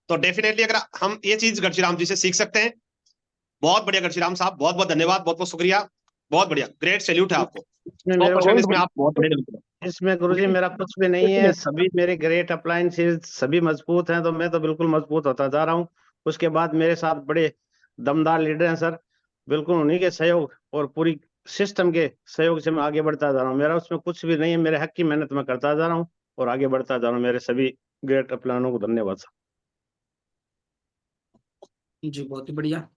तो डेफिनेटली अगर हम ये चीज गढ़श्री जी से सीख सकते हैं, बहुत बढ़िया गढ़श्री साहब, बहुत बहुत धन्यवाद, बहुत बहुत शुक्रिया, बहुत बढ़िया, ग्रेट सैल्यूट है आपको। इसमें मेरे 100% इसमें आप बहुत बड़े इसमें गुरुजी मेरा कुछ भी नहीं है, सभी मेरे ग्रेट अप्लायंसेस सभी मजबूत हैं, तो मैं तो बिल्कुल मजबूत होता जा रहा हूँ। उसके बाद मेरे साथ बड़े दमदार लीडर हैं सर, बिल्कुल उन्हीं के सहयोग और पूरी सिस्टम के सहयोग से मैं आगे बढ़ता जा रहा हूँ। मेरा उसमें कुछ भी नहीं है, मेरे हक की मेहनत मैं करता जा रहा हूँ और आगे बढ़ता जा रहा हूँ। मेरे सभी ग्रेट अप्लायनों को धन्यवाद सर। जी बहुत ही बढ़िया।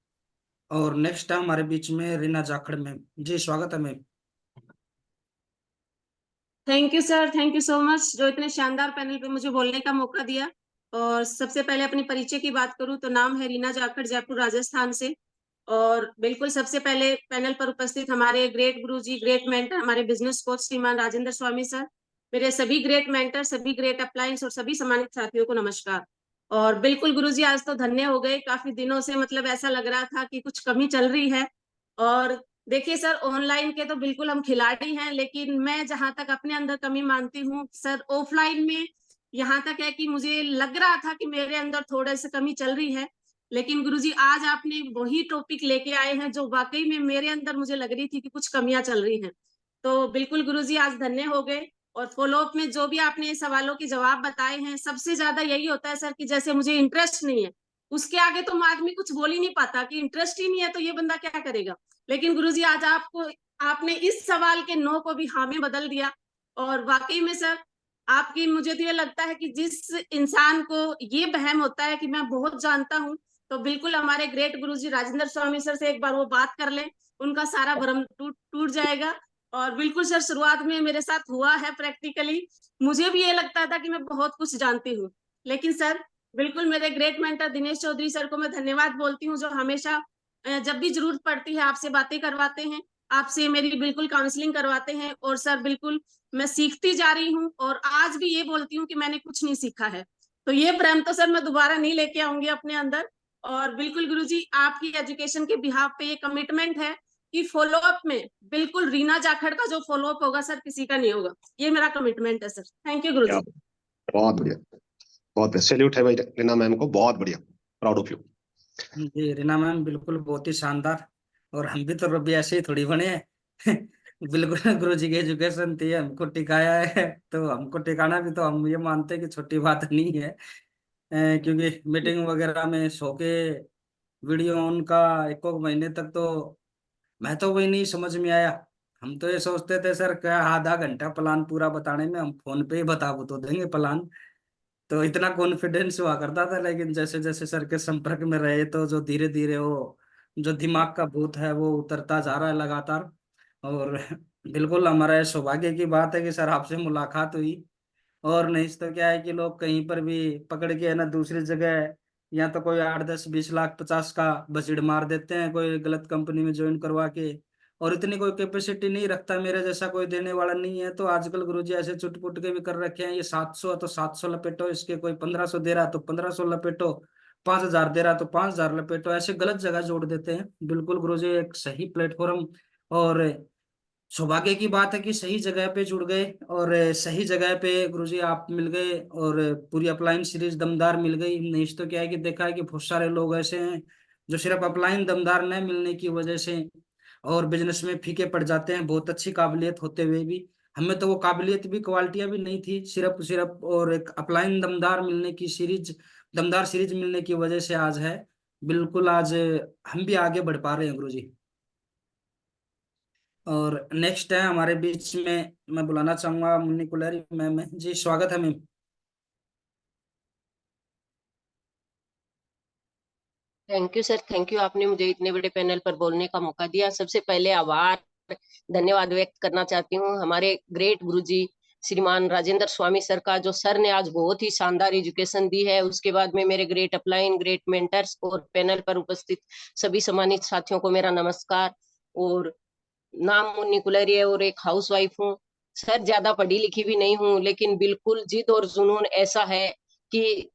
और नेक्स्ट है हमारे बीच में रीना जाखड़ मैम जी, स्वागत है ma'am. Thank you sir, thank you so much जो इतने शानदार पैनल पे मुझे बोलने का मौका दिया। और सबसे पहले अपनी परिचय की बात करूं तो नाम है रीना जाखड़, जयपुर राजस्थान से। और बिल्कुल सबसे पहले पैनल पर उपस्थित हमारे ग्रेट गुरुजी, ग्रेट मेंटर, हमारे बिजनेस कोच श्रीमान राजेंद्र स्वामी सर, मेरे सभी ग्रेट मेंटर, सभी ग्रेट अप्लायंस और सभी सम्मानित साथियों को नमस्कार। और बिल्कुल गुरुजी आज तो धन्य हो गए, काफी दिनों से मतलब ऐसा लग रहा था कि कुछ कमी चल रही है। और देखिए सर, ऑनलाइन के तो बिल्कुल हम खिलाड़ी हैं, लेकिन मैं जहां तक अपने अंदर कमी मानती हूँ सर, ऑफलाइन में यहाँ तक है कि मुझे लग रहा था कि मेरे अंदर थोड़ा सा कमी चल रही है। लेकिन गुरुजी आज आपने वही टॉपिक लेके आए हैं जो वाकई में मेरे अंदर मुझे लग रही थी कि कुछ कमियां चल रही हैं। तो बिल्कुल गुरुजी आज धन्य हो गए। और फॉलोअप में जो भी आपने सवालों के जवाब बताए हैं, सबसे ज्यादा यही होता है सर कि जैसे मुझे इंटरेस्ट नहीं है, उसके आगे तो आदमी कुछ बोल ही नहीं पाता कि इंटरेस्ट ही नहीं है तो ये बंदा क्या करेगा। लेकिन गुरुजी आज आपने इस सवाल के नो को भी हाँ में बदल दिया। और वाकई में सर आपकी, मुझे तो ये लगता है कि जिस इंसान को ये वहम होता है कि मैं बहुत जानता हूँ, तो बिल्कुल हमारे ग्रेट गुरुजी राजेंद्र स्वामी सर से एक बार वो बात कर लें, उनका सारा भ्रम टूट जाएगा। और बिल्कुल सर शुरुआत में मेरे साथ हुआ है प्रैक्टिकली, मुझे भी ये लगता था कि मैं बहुत कुछ जानती हूँ। लेकिन सर बिल्कुल मेरे great mentor Dinesh Chaudhary sir को मैं धन्यवाद बोलती हूँ, जो हमेशा जब भी जरूरत पड़ती है आपसे बातें करवाते हैं, आपसे मेरी बिल्कुल काउंसलिंग करवाते हैं। और सर बिल्कुल मैं सीखती जा रही हूँ, और आज भी ये बोलती हूँ कि मैंने कुछ नहीं सीखा है। तो ये भ्रम तो सर मैं दोबारा नहीं लेके आऊंगी अपने अंदर। और बिल्कुल गुरुजी आपकी एजुकेशन के बिहाफ पे ये कमिटमेंट है कि फॉलोअप में बिल्कुल रीना जाखड़ का जो फॉलोअप होगा सर, किसी का नहीं होगा। ये मेरा कमिटमेंट है सर। थैंक यू गुरुजी। बहुत बढ़िया, बहुत बढ़िया, सैल्यूट है भाई रीना मैम को, बहुत बढ़िया, प्राउड ऑफ यू। जी रीना मैम बिल्कुल बहुत ही शानदार। और हम भी तो रबी ऐसे ही थोड़ी बने हैं बिल्कुल गुरु जी की एजुकेशन थी, हमको टिकाया है, तो हमको टिकाना भी तो हम ये मानते हैं कि छोटी बात नहीं है। क्योंकि मीटिंग वगैरह में सो के वीडियो ऑन का एक महीने तक तो मैं तो वही नहीं समझ में आया। हम तो ये सोचते थे सर क्या आधा घंटा प्लान पूरा बताने में, हम फोन पे ही बता तो देंगे प्लान, तो इतना कॉन्फिडेंस हुआ करता था। लेकिन जैसे जैसे सर के संपर्क में रहे तो जो धीरे धीरे वो जो दिमाग का भूत है वो उतरता जा रहा है लगातार। और बिल्कुल हमारा ये सौभाग्य की बात है कि सर आपसे मुलाकात हुई। और नहीं तो क्या है कि लोग कहीं पर भी पकड़ के है ना दूसरी जगह, या तो कोई 8, 10, 20 लाख 50 का बजट मार देते हैं कोई गलत कंपनी में ज्वाइन करवा के, और इतनी कोई कैपेसिटी नहीं रखता, मेरे जैसा कोई देने वाला नहीं है। तो आजकल गुरुजी ऐसे चुटपुट के भी कर रखे हैं, ये 700 है तो 700 लपेटो, इसके कोई 1500 दे रहा तो 1500 लपेटो, 5000 दे रहा तो 5000 लपेटो, ऐसे गलत जगह जोड़ देते हैं। बिल्कुल गुरुजी एक सही प्लेटफॉर्म और सौभाग्य की बात है कि सही जगह पे जुड़ गए, और सही जगह पे गुरुजी आप मिल गए, और पूरी अपलाइन सीरीज दमदार मिल गई। नहीं तो क्या है कि देखा है कि बहुत सारे लोग ऐसे हैं जो सिर्फ अपलाइन दमदार न मिलने की वजह से और बिजनेस में फीके पड़ जाते हैं, बहुत अच्छी काबिलियत होते हुए भी। हमें तो वो काबिलियत भी, क्वालिटियां भी नहीं थी, सिर्फ और एक अपलाइन दमदार मिलने की सीरीज, दमदार सीरीज मिलने की वजह से आज है। बिल्कुल आज हम भी आगे बढ़ पा रहे हैं गुरुजी। और नेक्स्ट है हमारे बीच में, मैं बुलाना चाहूंगा मुन्नी कुलहरी मैम जी, स्वागत है ma'am. Thank you sir, thank you, आपने मुझे इतने बड़े पैनल पर बोलने का मौका दिया। सबसे पहले आभार, धन्यवाद व्यक्त करना चाहती हूँ हमारे ग्रेट गुरुजी श्रीमान राजेंद्र स्वामी सर का, जो सर ने आज बहुत ही शानदार एजुकेशन दी है। उसके बाद में मेरे ग्रेट अपलाइन, ग्रेट मेंटर्स और पैनल पर उपस्थित सभी सम्मानित साथियों को मेरा नमस्कार। और नाम मुन्नी कुलरी है और एक हाउसवाइफ हूँ सर। ज्यादा पढ़ी लिखी भी नहीं हूँ, लेकिन बिल्कुल जिद और जुनून ऐसा है कि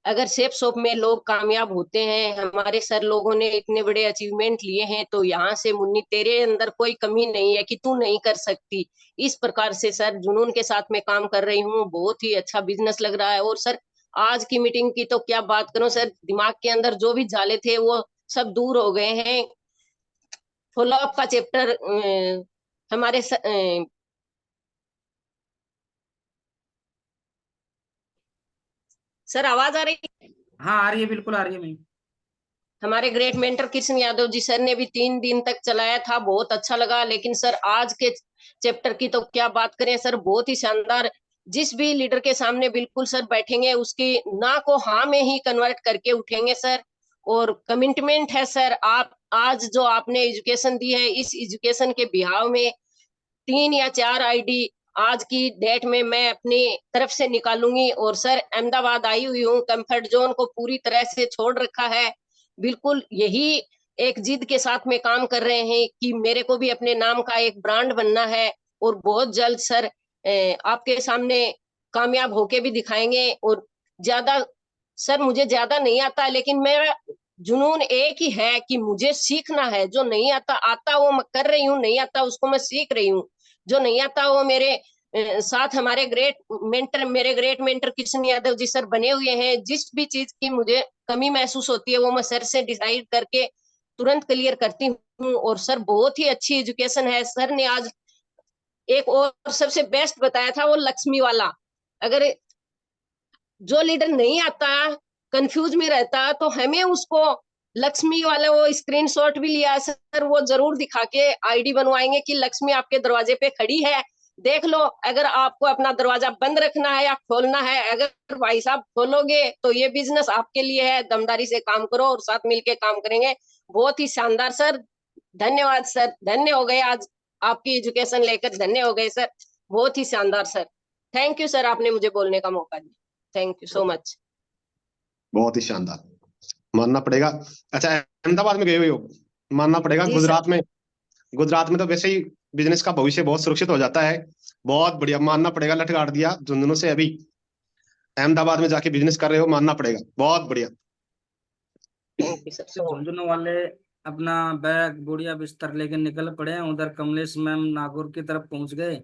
अगर सेफ शॉप में लोग कामयाब होते हैं, हमारे सर लोगों ने इतने बड़े अचीवमेंट लिए हैं, तो यहाँ से मुन्नी तेरे अंदर कोई कमी नहीं है कि तू नहीं कर सकती। इस प्रकार से सर जुनून के साथ में काम कर रही हूँ। बहुत ही अच्छा बिजनेस लग रहा है। और सर आज की मीटिंग की तो क्या बात करूं सर, दिमाग के अंदर जो भी जाले थे वो सब दूर हो गए हैं। फॉलोअप का चैप्टर हमारे सर आवाज आ रही? हाँ आ रही है, बिल्कुल आ रही है मैम। हमारे great mentor Krishna Yadav ji sir ने भी 3 दिन तक चलाया था, बहुत अच्छा लगा। लेकिन सर आज के चैप्टर की तो क्या बात करें सर, बहुत ही शानदार। जिस भी लीडर के सामने बिल्कुल सर बैठेंगे, उसकी ना को हाँ में ही कन्वर्ट करके उठेंगे सर। और कमिटमेंट है सर। आप आज जो आपने एजुकेशन दी है, इस एजुकेशन के बिहाव में 3 या 4 आईडी आज की डेट में मैं अपनी तरफ से निकालूंगी। और सर अहमदाबाद आई हुई हूँ, कंफर्ट जोन को पूरी तरह से छोड़ रखा है। बिल्कुल यही एक जिद के साथ में काम कर रहे हैं कि मेरे को भी अपने नाम का एक ब्रांड बनना है। और बहुत जल्द सर आपके सामने कामयाब होके भी दिखाएंगे। और ज्यादा सर मुझे ज्यादा नहीं आता, लेकिन मेरा जुनून एक ही है कि मुझे सीखना है। जो नहीं आता आता वो मैं कर रही हूँ, नहीं आता उसको मैं सीख रही हूँ। जो नहीं आता वो मेरे साथ हमारे मेरे great mentor Krishna Yadav ji sir बने हुए हैं। जिस भी चीज की मुझे कमी महसूस होती है वो मैं सर से डिसाइड करके तुरंत क्लियर करती हूँ। और सर बहुत ही अच्छी एजुकेशन है। सर ने आज एक और सबसे बेस्ट बताया था, वो लक्ष्मी वाला। अगर जो लीडर नहीं आता, कंफ्यूज में रहता, तो हमें उसको लक्ष्मी वाला वो स्क्रीनशॉट भी लिया सर, वो जरूर दिखा के आईडी बनवाएंगे कि लक्ष्मी आपके दरवाजे पे खड़ी है, देख लो। अगर आपको अपना दरवाजा बंद रखना है या खोलना है, अगर भाई साहब खोलोगे तो ये बिजनेस आपके लिए है। दमदारी से काम करो और साथ मिलके काम करेंगे। बहुत ही शानदार सर, धन्यवाद सर। धन्य हो गए आज आपकी एजुकेशन लेकर, धन्य हो गए सर। बहुत ही शानदार सर, थैंक यू सर, आपने मुझे बोलने का मौका दिया। Thank you so much. बहुत ही शानदार, मानना पड़ेगा। अच्छा, अहमदाबाद में गए हुए हो, मानना पड़ेगा। जी गुजरात में तो वैसे ही बिजनेस का भविष्य बहुत सुरक्षित हो जाता है। बहुत बढ़िया, मानना पड़ेगा। लठ गाड़ दिया झुंझुनू से, अभी अहमदाबाद में जाके बिजनेस कर रहे हो, मानना पड़ेगा। बहुत बढ़िया। Thank you sir. झुंझुनू वाले अपना बैग बोरिया बिस्तर लेके निकल पड़े हैं, उधर कमलेश मैम नागौर की तरफ पहुंच गए।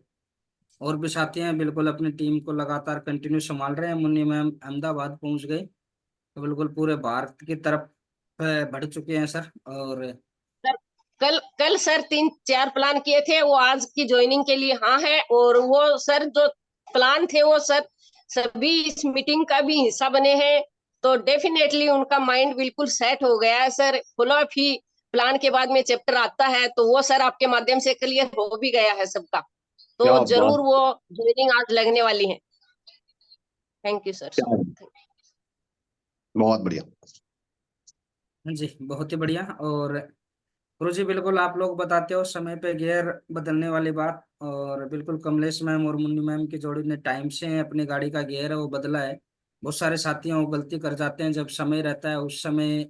और भी साथी हैं बिल्कुल अपनी टीम को लगातार कंटिन्यू संभाल रहे हैं। मुन्नी मैम अहमदाबाद पहुंच गए, तो बिल्कुल पूरे भारत की तरफ बढ़ चुके हैं सर। और सर कल सर 3-4 प्लान किए थे, वो आज की ज्वाइनिंग के लिए हाँ है। और वो सर जो प्लान थे वो सर सभी इस मीटिंग का भी हिस्सा बने हैं। तो डेफिनेटली उनका माइंड बिल्कुल सेट हो गया है सर। फॉलोअप ही प्लान के बाद में चैप्टर आता है, तो वो सर आपके माध्यम से क्लियर हो भी गया है सबका। तो क्या जरूर बात, वो ज्वाइनिंग आज लगने वाली है। Thank you sir. बहुत बढ़िया। हाँ जी, बहुत ही बढ़िया। और गुरुजी बिल्कुल आप लोग बताते हो समय पे गियर बदलने वाली बात, और बिल्कुल कमलेश मैम और मुन्नी मैम की जोड़ी ने टाइम से अपनी गाड़ी का गियर है वो बदला है। बहुत सारे साथी हैं वो गलती कर जाते हैं, जब समय रहता है उस समय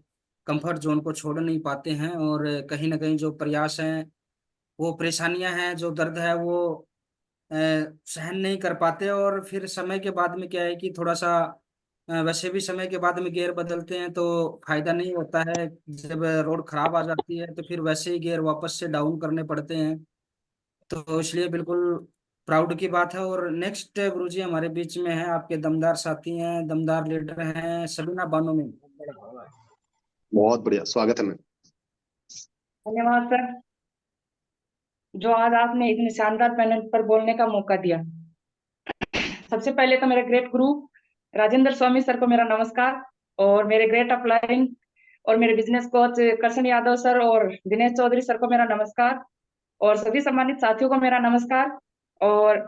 कंफर्ट जोन को छोड़ नहीं पाते हैं, और कहीं ना कहीं जो प्रयास हैं, वो परेशानियां हैं, जो दर्द है वो सहन नहीं कर पाते। और फिर समय के बाद में क्या है कि थोड़ा सा वैसे भी समय के बाद में गियर बदलते हैं तो फायदा नहीं होता है। जब रोड खराब आ जाती है तो फिर वैसे ही गियर वापस से डाउन करने पड़ते हैं। तो इसलिए बिल्कुल प्राउड की बात है। और नेक्स्ट गुरुजी हमारे बीच में है, आपके दमदार साथी हैं, दमदार लीडर हैं, सबीना बानो में। बहुत बढ़िया, स्वागत है मैम। धन्यवाद सर, जो आज आपने इतने शानदार पैनल पर बोलने का मौका दिया। सबसे पहले तो मेरे ग्रेट गुरु राजेंद्र स्वामी सर को मेरा नमस्कार, और मेरे ग्रेट अपलाइन और मेरे business coach Krishna Yadav sir और दिनेश चौधरी सर को मेरा नमस्कार, और सभी सम्मानित साथियों को मेरा नमस्कार। और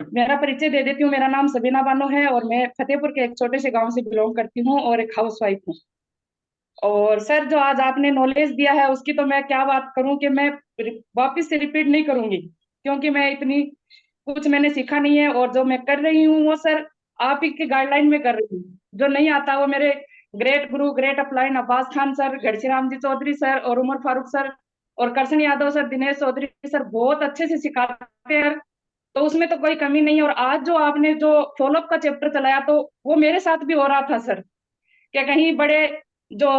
मेरा परिचय दे देती हूँ, मेरा नाम सबीना बानो है और मैं फतेहपुर के एक छोटे से गांव से बिलोंग करती हूँ और एक हाउसवाइफ हूँ। और सर जो आज आपने नॉलेज दिया है उसकी तो मैं क्या बात करूं कि मैं वापस से रिपीट नहीं करूंगी, क्योंकि मैं इतनी कुछ मैंने सीखा नहीं है, और जो मैं कर रही हूँ वो सर आप ही के गाइडलाइन में कर रही हूँ। जो नहीं आता वो मेरे ग्रेट गुरु, great upline Abbas Khan sir, Gharshiram ji Choudhary sir और उमर फारूक सर और करसन यादव सर, दिनेश चौधरी सर बहुत अच्छे से सिखाते हैं, तो उसमें तो कोई कमी नहीं है। और आज जो आपने जो फॉलोअप का चैप्टर चलाया तो वो मेरे साथ भी हो रहा था सर, क्या कहीं बड़े जो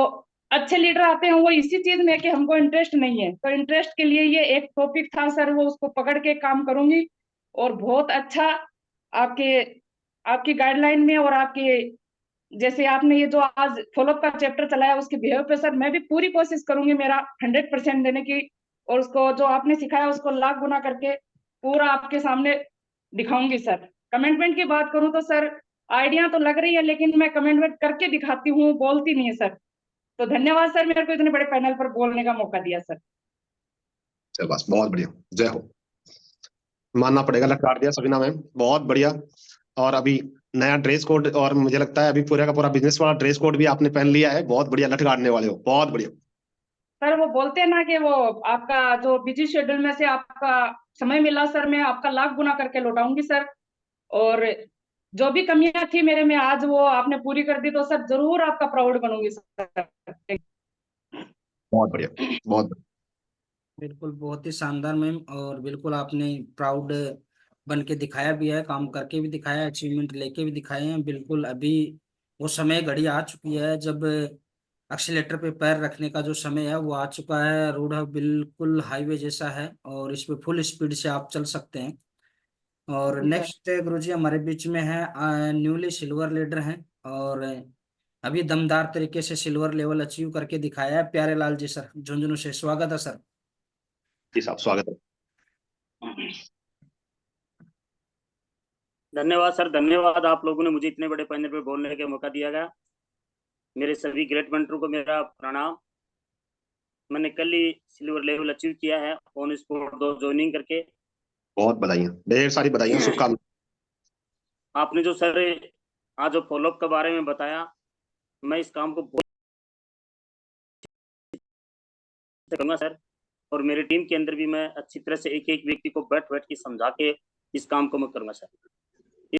अच्छे लीडर आते हैं वो इसी चीज में कि हमको इंटरेस्ट नहीं है, तो इंटरेस्ट के लिए ये एक टॉपिक था सर, वो उसको पकड़ के काम करूंगी। और बहुत अच्छा आपके आपकी गाइडलाइन में और आपके जैसे आपने ये जो आज फॉलोअप का चैप्टर चलाया उसके बिहेव पे सर मैं भी पूरी कोशिश करूंगी मेरा 100% देने की, और उसको जो आपने सिखाया उसको लाख गुना करके पूरा आपके सामने दिखाऊंगी सर। कमिटमेंट की बात करूं तो सर आइडिया तो लग रही है लेकिन मैं कमिटमेंट करके दिखाती हूँ, बोलती नहीं है सर। तो धन्यवाद सर मेरे को इतने बड़े पैनल पर बोलने का मौका दिया सर। चल बस बहुत बढ़िया, जय हो। मानना पड़ेगा, लटका दिया सबिना मैम, बहुत बढ़िया। और अभी नया ड्रेस कोड, और मुझे लगता है अभी पूरा का पूरा बिजनेस वाला ड्रेस कोड भी आपने पहन लिया है, बहुत बढ़िया, लटकाने वाले हो, बहुत बढ़िया। सर वो बोलते हैं ना कि वो आपका जो बिजी शेड्यूल में से आपका समय मिला सर, मैं आपका लाख गुना करके लौटाऊंगी सर। और जो भी कमियां थी मेरे में आज वो आपने पूरी कर दी, तो सर जरूर आपका प्राउड बनूंगी सर। बहुत बढ़िया, बहुत बढ़िया। बिल्कुल बहुत ही शानदार मैम, और बिल्कुल आपने प्राउड बन के दिखाया भी है, काम करके भी दिखाया, अचीवमेंट लेके भी दिखाए हैं। बिल्कुल अभी वो समय घड़ी आ चुकी है जब एक्सीलेटर पे पैर रखने का जो समय है वो आ चुका है। रोड बिल्कुल हाईवे जैसा है और इस पे फुल स्पीड से आप चल सकते हैं। और नेक्स्ट गुरुजी हमारे बीच में है न्यूली सिल्वर लीडर हैं, और अभी दमदार तरीके से सिल्वर लेवल अचीव करके दिखाया है प्यारे लाल जी सर झुंझुनू से। स्वागत है सर। जी साहब, स्वागत है। धन्यवाद सर, धन्यवाद आप लोगों ने मुझे इतने बड़े पैनल पे बोलने का मौका दिया गया। मेरे सभी ग्रेट मेंटरों को मेरा प्रणाम। मैंने कल ही सिल्वर लेवल अचीव किया है ऑन स्पॉट 2 ज्वाइनिंग करके। बहुत बधाइयाँ, ढेर सारी बधाइयाँ, शुभकामनाएं। आपने जो सर आज जो फॉलोअप के बारे में बताया, मैं इस काम को बहुत करूंगा सर, और मेरी टीम के अंदर भी मैं अच्छी तरह से एक एक व्यक्ति को बैठ के समझा के इस काम को मैं करूंगा सर।